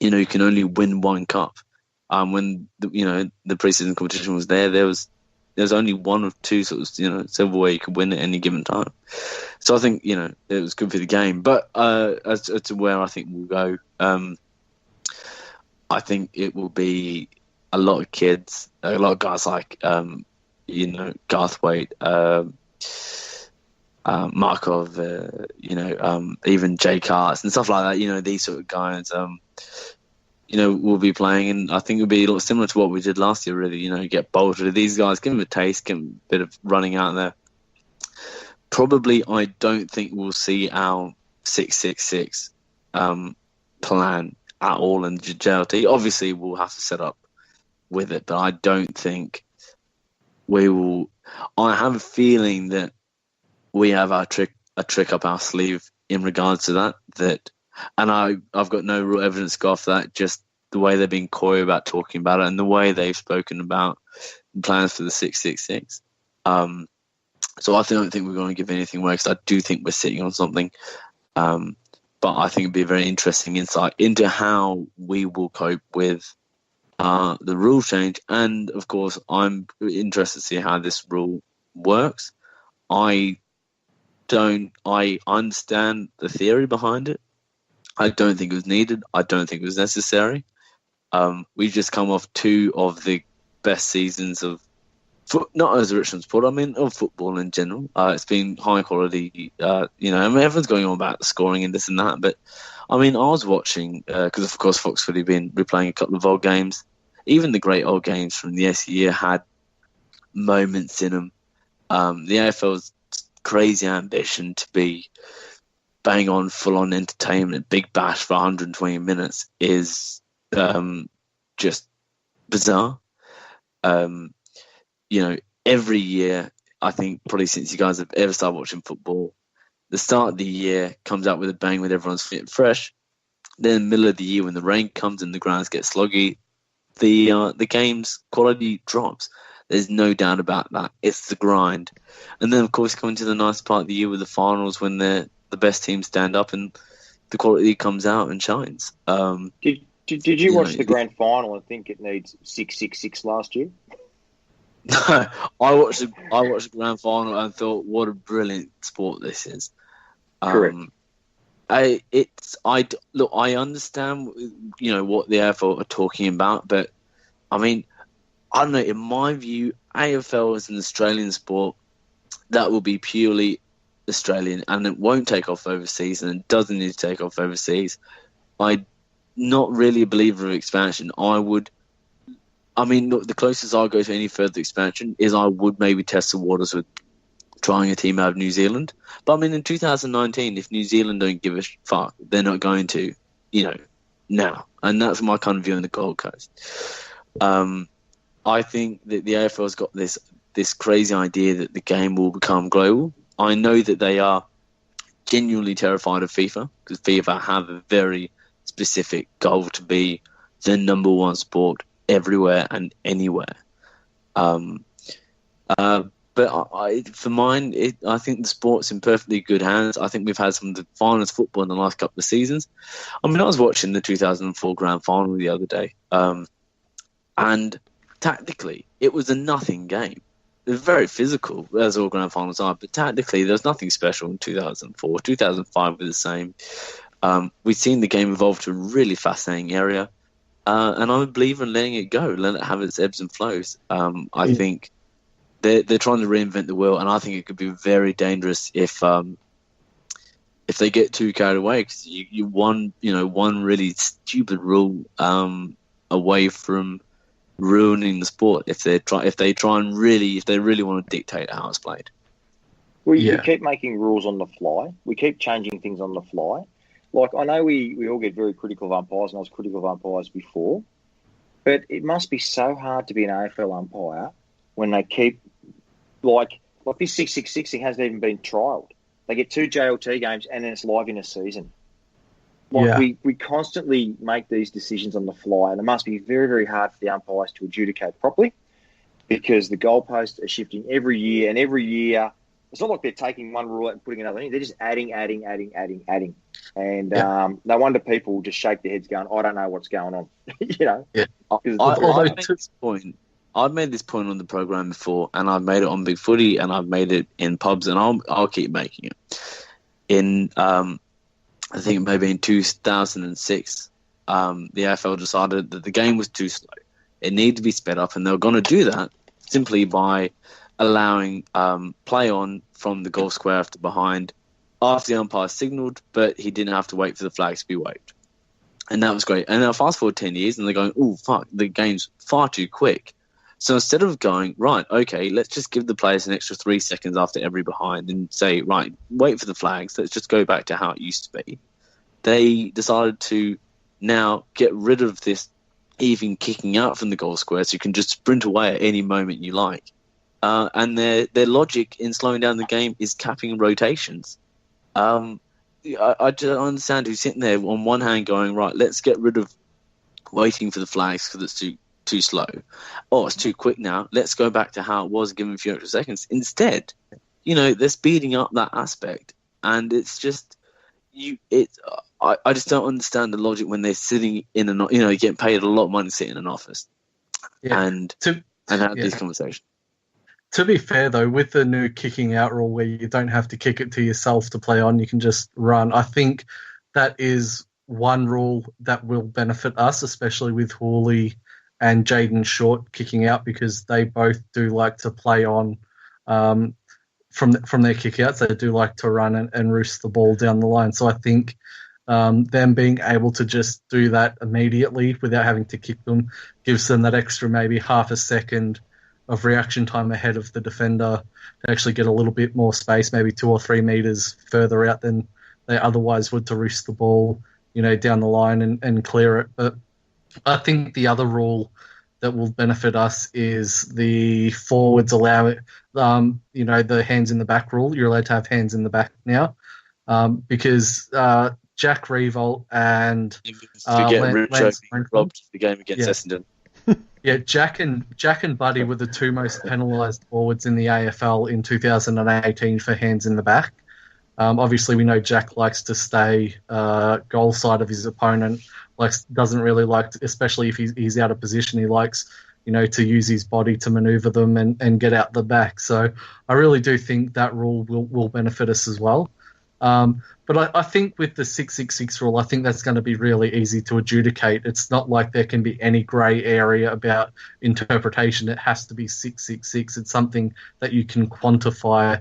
you can only win one cup. When the pre-season competition was there's only one of two sort of silverware you could win at any given time. So I think it was good for the game. But as to where I think we'll go, I think it will be a lot of kids, a lot of guys like Garthwaite, Markov, even Jake Hartz and stuff like that. These sort of guys, will be playing, and I think it'll be a lot similar to what we did last year. Really, get bolted. These guys, give them a taste, give them a bit of running out there. Probably, I don't think we'll see our 6-6-6 plan at all in JLT. Obviously, we'll have to set up with it, but I don't think we will. I have a feeling that we have a trick up our sleeve in regards to that, and I've got no real evidence to go off that, just the way they've been coy about talking about it and the way they've spoken about plans for the 6-6-6. So I don't think we're going to give anything away, because I do think we're sitting on something. But I think it'd be a very interesting insight into how we will cope with the rule change. And, of course, I'm interested to see how this rule works. I understand the theory behind it. I don't think it was needed. I don't think it was necessary. We've just come off two of the best seasons of not as a Richmond sport, of football in general. It's been high quality, everyone's going on about the scoring and this and that, but I was watching, because of course Fox Footy been replaying a couple of old games. Even the great old games from the SE year had moments in them. The AFL's crazy ambition to be bang on, full on entertainment, big bash for 120 minutes is just bizarre. Every year, I think probably since you guys have ever started watching football, the start of the year comes out with a bang, with everyone's fit and fresh. Then in the middle of the year, when the rain comes and the grounds get sloggy, the game's quality drops. There's no doubt about that. It's the grind. And then, of course, coming to the nice part of the year with the finals, when the best teams stand up and the quality comes out and shines. Did you watch the grand final and think it needs 6-6-6 last year? No, I watched the grand final and thought, what a brilliant sport this is. Correct. I understand, what the AFL are talking about, but I don't know. In my view, AFL is an Australian sport that will be purely Australian, and it won't take off overseas, and it doesn't need to take off overseas. I'm not really a believer of expansion. The closest I'll go to any further expansion is I would maybe test the waters with trying a team out of New Zealand. But in 2019, if New Zealand don't give a fuck, they're not going to, now. And that's my kind of view on the Gold Coast. I think that the AFL's got this crazy idea that the game will become global. I know that they are genuinely terrified of FIFA, because FIFA have a very specific goal to be the number one sport everywhere and anywhere. But for mine, I think the sport's in perfectly good hands. I think we've had some of the finest football in the last couple of seasons. I was watching the 2004 grand final the other day, and tactically, it was a nothing game. It was very physical, as all grand finals are, but tactically, there was nothing special in 2004. 2005 was the same. We've seen the game evolve to a really fascinating area. And I'm a believer in letting it go, let it have its ebbs and flows. I think they're trying to reinvent the wheel, and I think it could be very dangerous if they get too carried away, because you one really stupid rule away from ruining the sport if they really want to dictate how it's played. Well, you keep making rules on the fly. We keep changing things on the fly. Like, I know we all get very critical of umpires, and I was critical of umpires before, but it must be so hard to be an AFL umpire when they keep, like this 6-6-6 thing hasn't even been trialled. They get 2 JLT games and then it's live in a season. We constantly make these decisions on the fly, and it must be very, very hard for the umpires to adjudicate properly, because the goalposts are shifting every year, and every year it's not like they're taking one rule out and putting another in. They're just adding. And no wonder people just shake their heads going, I don't know what's going on. Yeah. I've made this point on the program before, and I've made it on Big Footy, and I've made it in pubs, and I'll keep making it. In I think maybe in 2006, the AFL decided that the game was too slow. It needed to be sped up, and they were going to do that simply by allowing play on from the goal square after behind after the umpire signalled, but he didn't have to wait for the flags to be waved. And that was great. And now fast forward 10 years, and they're going, oh, fuck, the game's far too quick. So instead of going, right, okay, let's just give the players an extra 3 seconds after every behind and say, right, wait for the flags, let's just go back to how it used to be. They decided to now get rid of this even kicking out from the goal square, so you can just sprint away at any moment you like. And their logic in slowing down the game is capping rotations. I don't understand who's sitting there on one hand going, right, let's get rid of waiting for the flags because it's too slow. Oh, it's too quick now. Let's go back to how it was, given a few extra seconds. Instead, they're speeding up that aspect, and it's just I just don't understand the logic when they're sitting in getting paid a lot of money to sit in an office and have these conversations. To be fair, though, with the new kicking out rule where you don't have to kick it to yourself to play on, you can just run, I think that is one rule that will benefit us, especially with Hawley and Jaden Short kicking out, because they both do like to play on from their kick-outs. They do like to run and roost the ball down the line. So I think them being able to just do that immediately without having to kick them gives them that extra maybe half a second of reaction time ahead of the defender to actually get a little bit more space, maybe 2 or 3 meters further out than they otherwise would to roost the ball, down the line and clear it. But I think the other rule that will benefit us is the forwards allow it, the hands in the back rule. You're allowed to have hands in the back now because Jack Revolt and Lance robbed the game against Essendon. Yeah, Jack and Buddy were the 2 most penalised forwards in the AFL in 2018 for hands in the back. Obviously, we know Jack likes to stay goal side of his opponent. Doesn't really like, especially if he's out of position, he likes, to use his body to manoeuvre them and get out the back. So I really do think that rule will benefit us as well. But I think with the 666 rule, I think that's going to be really easy to adjudicate. It's not like there can be any grey area about interpretation. It has to be 666. It's something that you can quantify,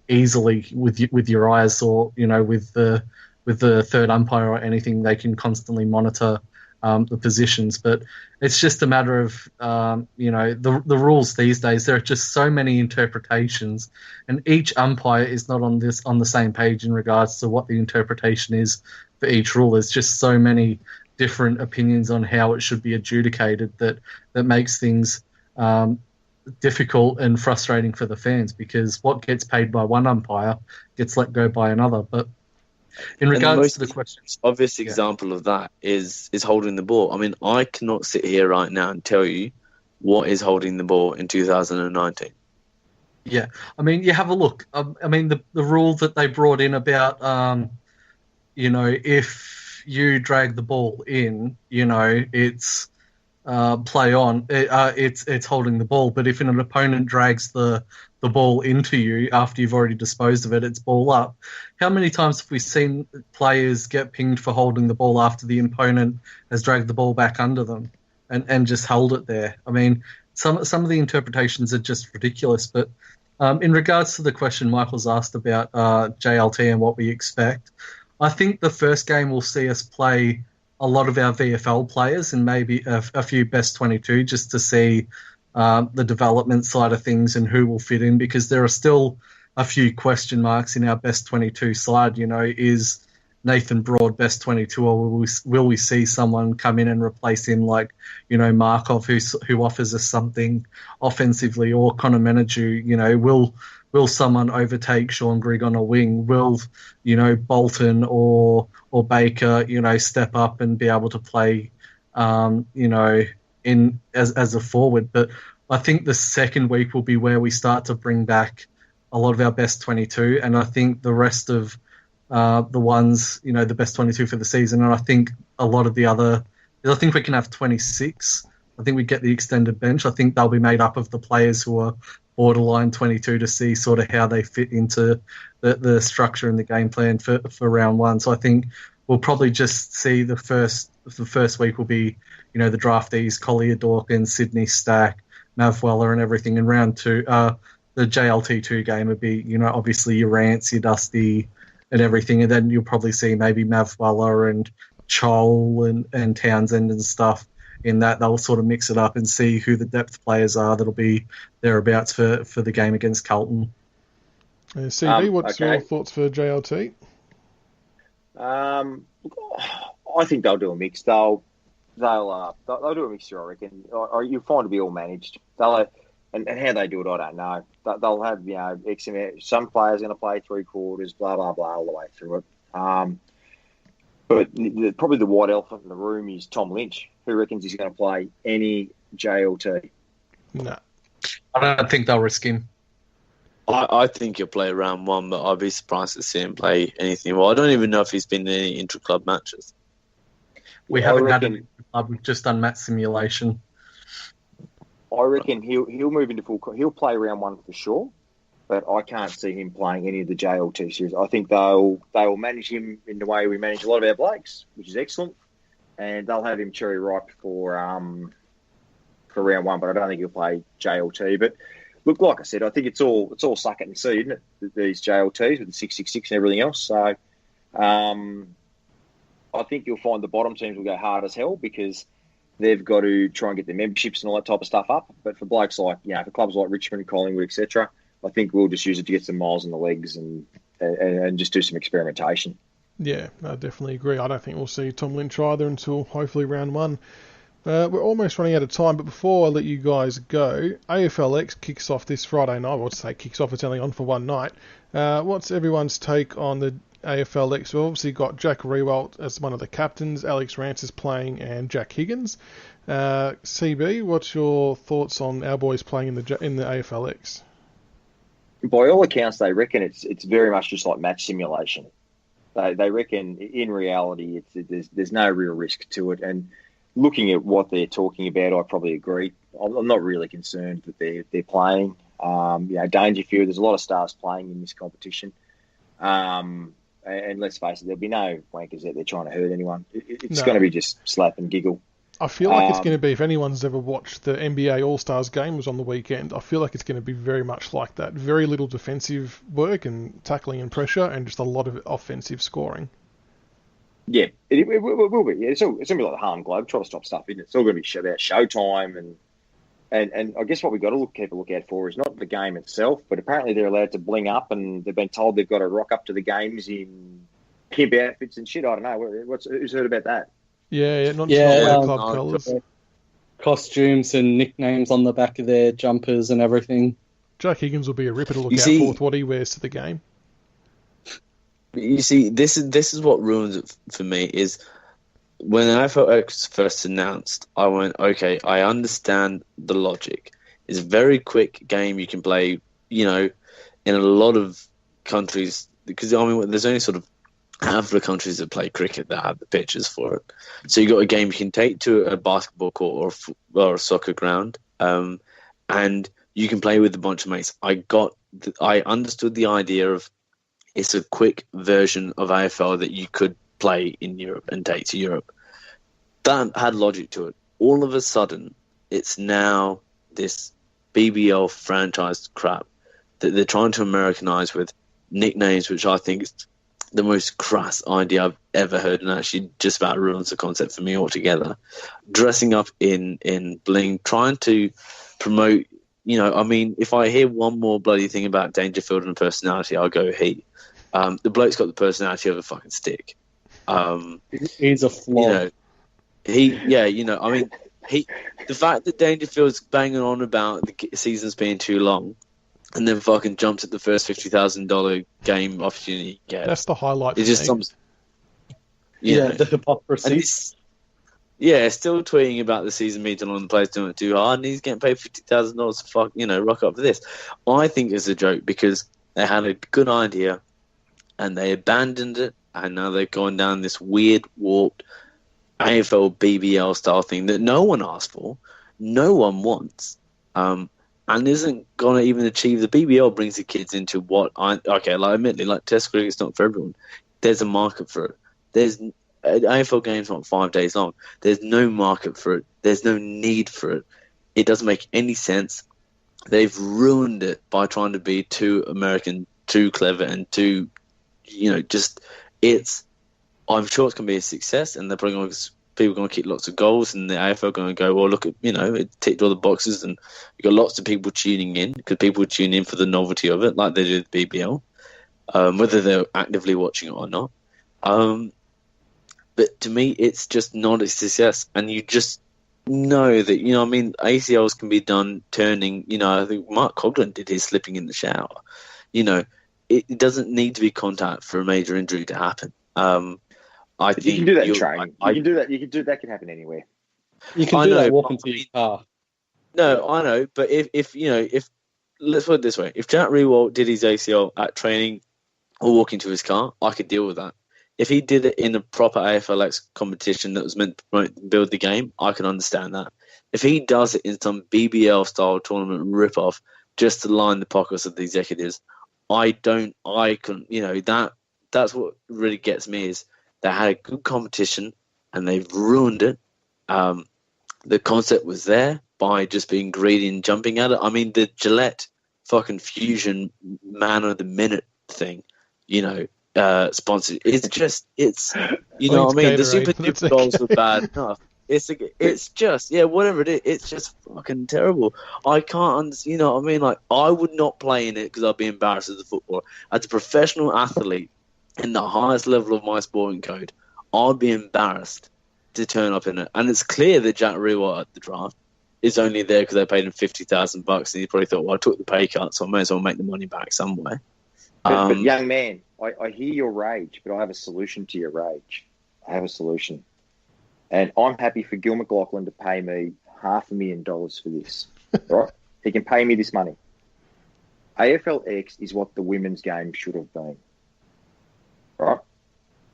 easily with your eyes, or with the third umpire or anything. They can constantly monitor the positions. But it's just a matter of the rules these days. There are just so many interpretations, and each umpire is not on the same page in regards to what the interpretation is for each rule. There's just so many different opinions on how it should be adjudicated that makes things difficult and frustrating for the fans, because what gets paid by one umpire gets let go by another. But in regards to the question, obvious example of that is holding the ball. I mean, I cannot sit here right now and tell you what is holding the ball in 2019. Yeah, I mean, you have a look. I mean, the rule that they brought in about, if you drag the ball in, it's play on. It's holding the ball. But if an opponent drags the ball into you after you've already disposed of it, it's ball up. How many times have we seen players get pinged for holding the ball after the opponent has dragged the ball back under them and just held it there? I mean, some of the interpretations are just ridiculous. But in regards to the question Michael's asked about JLT and what we expect, I think the first game will see us play a lot of our VFL players and maybe a few best 22 just to see the development side of things and who will fit in, because there are still a few question marks in our best 22 side. Is Nathan Broad best 22, or will we see someone come in and replace him like, Markov, who offers us something offensively, or Connor Menadue? Will someone overtake Sean Grigg on a wing? Will, Bolton or Baker, step up and be able to play, in as a forward? But I think the second week will be where we start to bring back a lot of our best 22, and I think the rest of the ones, the best 22 for the season, and I think a lot of the other, I think we can have 26. I think we get the extended bench. I think they'll be made up of the players who are borderline 22 to see sort of how they fit into the structure and the game plan for round one. So I think we'll probably just see the first the first week will be, the draftees, Collier Dawkins, Sydney Stack, Mav Weller and everything. In round 2, the JLT2 game would be, obviously your Rance, your Dusty and everything. And then you'll probably see maybe Mav Weller and Chol and Townsend and stuff in that. They'll sort of mix it up and see who the depth players are that'll be thereabouts for the game against Carlton. CB, what's your thoughts for JLT? I think they'll do a mix. They'll do a mixture, I reckon. Or you'll find to be all managed. And how they do it, I don't know. They'll have X amount. Some players are going to play 3/4, blah blah blah, all the way through it. But probably the white elephant in the room is Tom Lynch. Who reckons he's going to play any JLT? No, I don't think they'll risk him. I think he'll play round 1, but I'd be surprised to see him play anything. Well, I don't even know if he's been in any intra-club matches. We haven't had any club. We've just done match simulation. I reckon he'll move into full. He'll play round 1 for sure, but I can't see him playing any of the JLT series. I think they'll manage him in the way we manage a lot of our blokes, which is excellent, and they'll have him cherry ripe for round 1. But I don't think he'll play JLT. But look, like I said, I think it's all suck it and see, isn't it? These JLTs with the 666 and everything else. So I think you'll find the bottom teams will go hard as hell because they've got to try and get their memberships and all that type of stuff up. But for blokes like, for clubs like Richmond, Collingwood, etc., I think we'll just use it to get some miles in the legs and just do some experimentation. Yeah, I definitely agree. I don't think we'll see Tom Lynch either until hopefully round 1. We're almost running out of time, but before I let you guys go, AFLX kicks off this Friday night. Well, to say kicks off, it's only on for one night. What's everyone's take on the AFLX? We've obviously got Jack Riewoldt as one of the captains, Alex Rance is playing, and Jack Higgins. CB, what's your thoughts on our boys playing in the AFLX? By all accounts, they reckon it's very much just like match simulation. They reckon in reality there's no real risk to it. And looking at what they're talking about, I probably agree. I'm not really concerned that they're playing. Dangerfield, there's a lot of stars playing in this competition. And let's face it, there'll be no wankers out there trying to hurt anyone. It's going to be just slap and giggle. I feel like it's going to be, if anyone's ever watched the NBA All-Stars game was on the weekend, I feel like it's going to be very much like that. Very little defensive work and tackling and pressure and just a lot of offensive scoring. Yeah, it will be. Yeah, it's going to be like the Harlem Globe, try to stop stuff, isn't it? It's all going to be about showtime and I guess what we've got to keep a look out for is not the game itself, but apparently they're allowed to bling up and they've been told they've got to rock up to the games in pimp outfits and shit. I don't know. Who's heard about that? Yeah, not club colours. Costumes and nicknames on the back of their jumpers and everything. Jack Higgins will be a ripper to look out for with what he wears to the game. You see, this is what ruins it for me, is when the AFLX was first announced, I went, okay, I understand the logic. It's a very quick game you can play, in a lot of countries, because, there's only sort of half the countries that play cricket that have the pitches for it. So you got a game you can take to a basketball court or a soccer ground, and you can play with a bunch of mates. I understood the idea of it's a quick version of AFL that you could play in Europe and take to Europe. That had logic to it. All of a sudden, it's now this BBL franchise crap that they're trying to Americanize with nicknames, which I think is the most crass idea I've ever heard, and actually just about ruins the concept for me altogether. Dressing up in bling, trying to promote, if I hear one more bloody thing about Dangerfield and personality, I'll go, hey, the bloke's got the personality of a fucking stick. He's a flog. The fact that Dangerfield's banging on about the seasons being too long, and then fucking jumps at the first $50,000 game opportunity he gets. That's the highlight. It just the hypocrisy. Still tweeting about the season being too long, the players doing it too hard, and he's getting paid $50,000 to rock up for this. I think it's a joke because they had a good idea, and they abandoned it, and now they're going down this weird, warped AFL BBL style thing that no one asked for, no one wants, and isn't going to even achieve. The BBL brings the kids into admittedly, Test cricket's not for everyone. There's a market for it. There's AFL game's not 5 days long. There's no market for it. There's no need for it. It doesn't make any sense. They've ruined it by trying to be too American, too clever, and too, just it's. I'm sure it's going to be a success, and they're probably going to, people are going to kick lots of goals, and the AFL are going to go, well, look at, it ticked all the boxes, and you've got lots of people tuning in, because people tune in for the novelty of it, like they do with BBL, whether they're actively watching it or not. But to me, it's just not a success, and you just know that, ACLs can be done turning, I think Mark Coughlin did his slipping in the shower. It doesn't need to be contact for a major injury to happen. I think you can do that in training. You can do that. You can do that. Can happen anywhere. You can do that walking to your car. No, I know, but if let's put it this way: if Jack Riewoldt did his ACL at training or walking to his car, I could deal with that. If he did it in a proper AFLX competition that was meant to build the game, I can understand that. If he does it in some BBL style tournament rip-off just to line the pockets of the executives, that's what really gets me is they had a good competition and they've ruined it. The concept was there by just being greedy and jumping at it. I mean, the Gillette fucking Fusion Man of the Minute thing, sponsored. It's just, the Super Duper dolls were bad enough. It's just, whatever it is, it's just fucking terrible. I can't, like, I would not play in it because I'd be embarrassed as a footballer. As a professional athlete, in the highest level of my sporting code, I'd be embarrassed to turn up in it. And it's clear that Jack Riewoldt at the draft is only there because they paid him $50,000, and he probably thought, well, I took the pay cut, so I may as well make the money back somewhere. But young man, I hear your rage, but I have a solution to your rage. I have a solution. And I'm happy for Gil McLachlan to pay me $500,000 for this. Right? He can pay me this money. AFLX is what the women's game should have been. Right?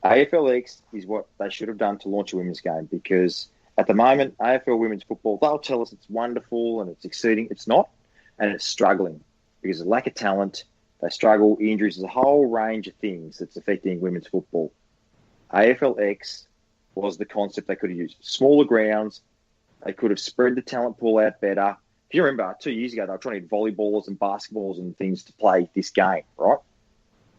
AFLX is what they should have done to launch a women's game, because at the moment, AFL women's football, they'll tell us it's wonderful and it's exceeding. It's not, and it's struggling because of lack of talent. They struggle, injuries, there's a whole range of things that's affecting women's football. AFLX was the concept they could have used. Smaller grounds, they could have spread the talent pool out better. If you remember, 2 years ago, they were trying to get volleyballers and basketballs and things to play this game, right?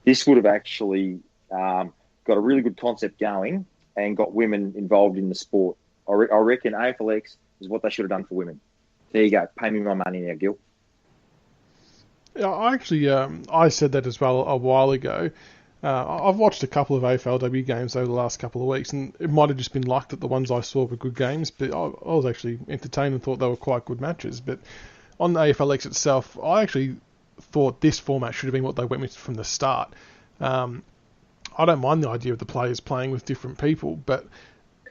This would have actually got a really good concept going and got women involved in the sport. I reckon AFLX is what they should have done for women. There you go. Pay me my money now, Gil. Yeah, I actually, I said that as well a while ago. I've watched a couple of AFLW games over the last couple of weeks, and it might have just been luck that the ones I saw were good games, but I was actually entertained and thought they were quite good matches. But on the AFLX itself, I actually thought this format should have been what they went with from the start. I don't mind the idea of the players playing with different people, but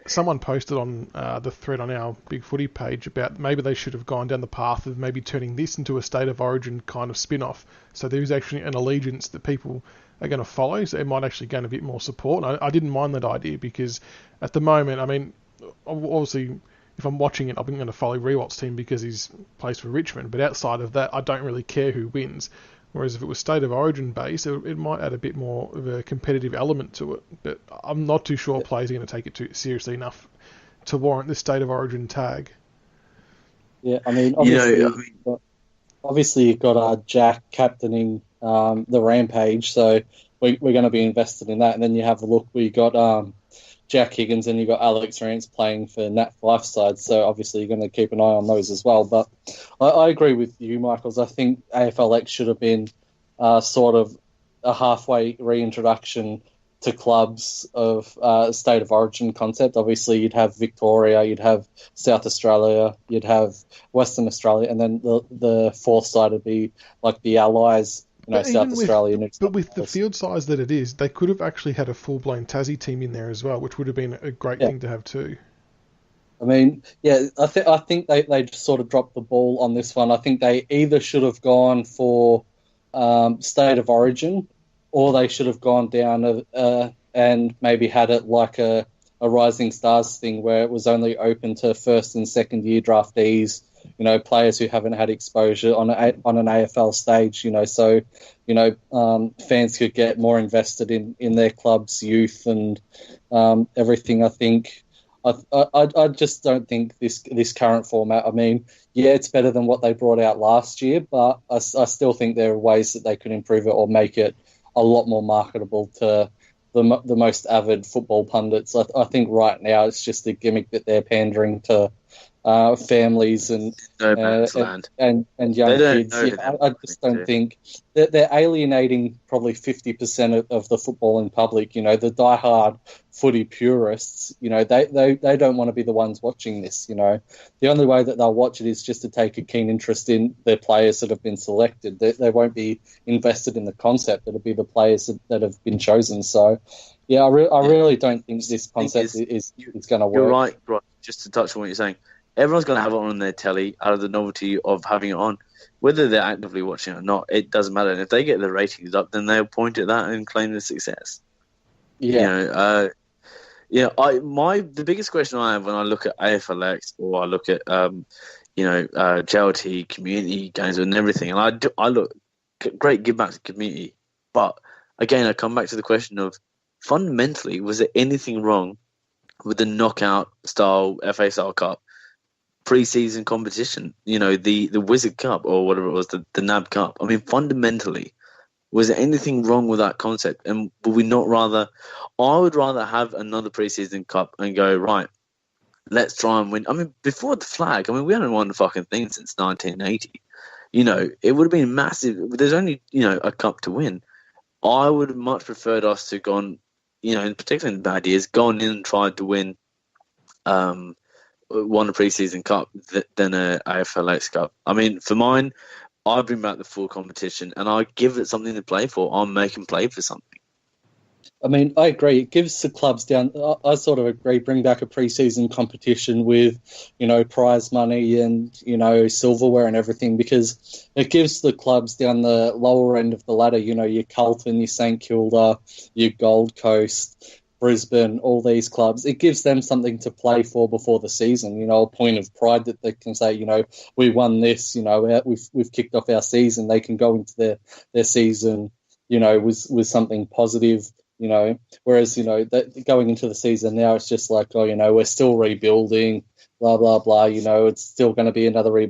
someone posted on the thread on our Big Footy page about maybe they should have gone down the path of maybe turning this into a State of Origin kind of spin-off. So there's actually an allegiance that people are going to follow, so it might actually gain a bit more support. And I didn't mind that idea because at the moment, I mean, obviously, if I'm watching it, I'm going to follow Riewoldt's team because he's plays for Richmond. But outside of that, I don't really care who wins. Whereas if it was State of Origin based, it might add a bit more of a competitive element to it. But I'm not too sure players are going to take it too seriously enough to warrant this State of Origin tag. Yeah, I mean, obviously you've got Jack captaining the Rampage, so we're going to be invested in that. And then you have a look, we got Jack Higgins and you got Alex Rance playing for Nat Fyfe's side, so obviously you're going to keep an eye on those as well. But I agree with you, Michaels. I think AFLX should have been sort of a halfway reintroduction to clubs of State of Origin concept. Obviously, you'd have Victoria, you'd have South Australia, you'd have Western Australia, and then the fourth side would be like the Allies. South Australia. But with the field size that it is, they could have actually had a full-blown Tassie team in there as well, which would have been a great thing to have too. I mean, I think they just sort of dropped the ball on this one. I think they either should have gone for State of Origin, or they should have gone down and maybe had it like a Rising Stars thing where it was only open to first and second year draftees players who haven't had exposure on an AFL stage, so, fans could get more invested in their club's youth and everything. I think I just don't think this current format, I mean, yeah, it's better than what they brought out last year, but I still think there are ways that they could improve it or make it a lot more marketable to the most avid football pundits. I think right now it's just a gimmick that they're pandering to families and young kids. I just don't think that they're alienating probably 50% of the footballing public. The diehard footy purists. They don't want to be the ones watching this. The only way that they'll watch it is just to take a keen interest in their players that have been selected. They won't be invested in the concept. It'll be the players that have been chosen. So, yeah, I really don't think this concept is going to work. You're right. Just to touch on what you're saying. Everyone's going to have it on their telly out of the novelty of having it on. Whether they're actively watching it or not, it doesn't matter. And if they get the ratings up, then they'll point at that and claim the success. Yeah. The biggest question I have when I look at AFLX or I look at, JLT, community games and everything, and I look great give back to the community. But again, I come back to the question of fundamentally, was there anything wrong with the knockout style FA style cup? Pre-season competition, the Wizard Cup or whatever it was, the NAB Cup. I mean, fundamentally, was there anything wrong with that concept? And would we not rather? I would rather have another pre-season cup and go, right, let's try and win. I mean, before the flag, we hadn't won the fucking thing since 1980. It would have been massive. There's only a cup to win. I would have much preferred us to gone, particularly in the bad years, gone in and tried to win. Won a pre-season cup than a AFLX cup. I mean, for mine, I bring back the full competition and I give it something to play for. I'll make them play for something. I mean, I agree. It gives the clubs down. I sort of agree. Bring back a pre-season competition with, prize money and silverware and everything, because it gives the clubs down the lower end of the ladder. Your Carlton, your St Kilda, your Gold Coast, Brisbane, all these clubs, it gives them something to play for before the season, a point of pride that they can say, we won this, we've kicked off our season. They can go into their season, with something positive, whereas, going into the season now, it's just like, we're still rebuilding, blah, blah, blah, it's still going to be another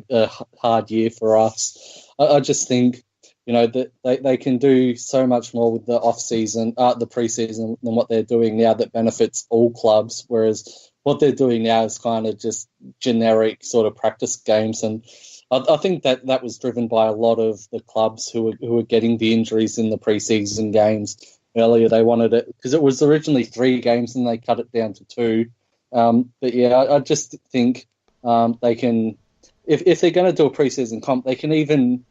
hard year for us. I just think, that they can do so much more with the off-season, the pre-season than what they're doing now that benefits all clubs, whereas what they're doing now is kind of just generic sort of practice games. And I think that was driven by a lot of the clubs who were getting the injuries in the pre-season games. Earlier they wanted it, because it was originally 3 games and they cut it down to 2. But yeah, I just think they can, if they're going to do a pre-season comp, they can even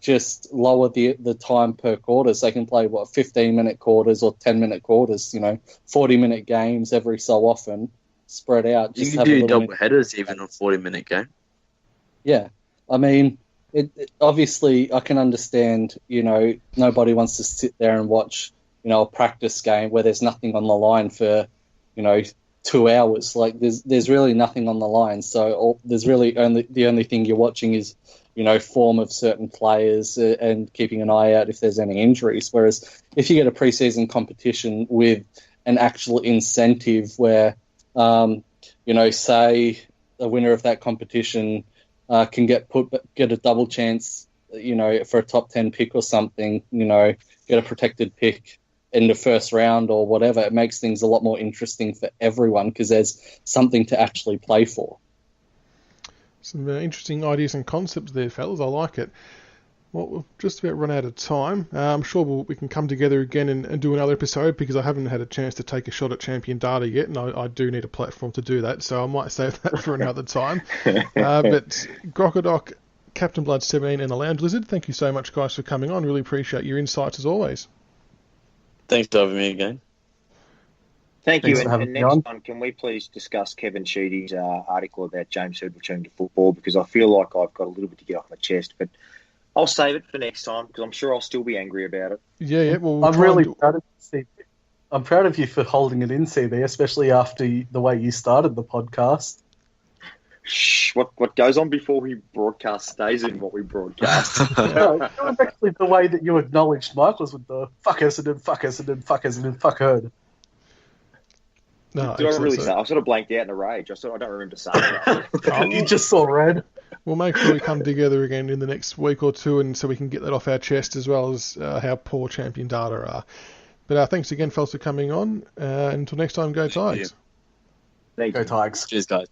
just lower the time per quarter. So they can play, 15-minute quarters or 10-minute quarters, 40-minute games every so often, spread out. You can do double headers even on 40-minute game. Yeah. I mean, obviously I can understand, nobody wants to sit there and watch, a practice game where there's nothing on the line for, 2 hours. Like there's really nothing on the line. So there's really the only thing you're watching is, form of certain players and keeping an eye out if there's any injuries. Whereas if you get a preseason competition with an actual incentive where, say the winner of that competition can get a double chance, for a top 10 pick or something, get a protected pick in the first round or whatever, it makes things a lot more interesting for everyone because there's something to actually play for. Some interesting ideas and concepts there, fellas. I like it. Well, we've just about run out of time. I'm sure we can come together again and do another episode because I haven't had a chance to take a shot at Champion Data yet, and I do need a platform to do that, so I might save that for another time. But Grokodoc, Captain Blood 17 and the Lounge Lizard, thank you so much, guys, for coming on. Really appreciate your insights as always. Thanks for having me again. Thank you. And next time, can we please discuss Kevin Sheedy's article about James Hird returning to football? Because I feel like I've got a little bit to get off my chest, but I'll save it for next time because I'm sure I'll still be angry about it. Yeah. Well, I'm really proud of you. I'm proud of you for holding it in, CB, especially after the way you started the podcast. What goes on before we broadcast stays in what we broadcast. No, it was actually the way that you acknowledged Mike was with the fuck Essendon, fuck Essendon, fuck Essendon, fuck Herd. No, Did I really say? I sort of blanked out in a rage. I don't remember saying that. You just saw red. We'll make sure we come together again in the next week or two, and so we can get that off our chest, as well as how poor champion data are. But thanks again, fellas, for coming on. Until next time, go Tigers. Thank you. Go Tigers. Cheers, guys.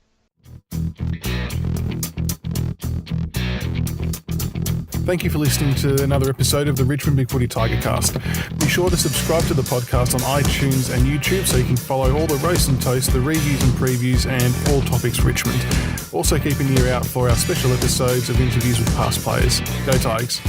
Thank you for listening to another episode of the Richmond Big Footy Tiger Cast. Be sure to subscribe to the podcast on iTunes and YouTube so you can follow all the roast and toast, the reviews and previews, and all topics Richmond. Also keep an ear out for our special episodes of interviews with past players. Go Tigers.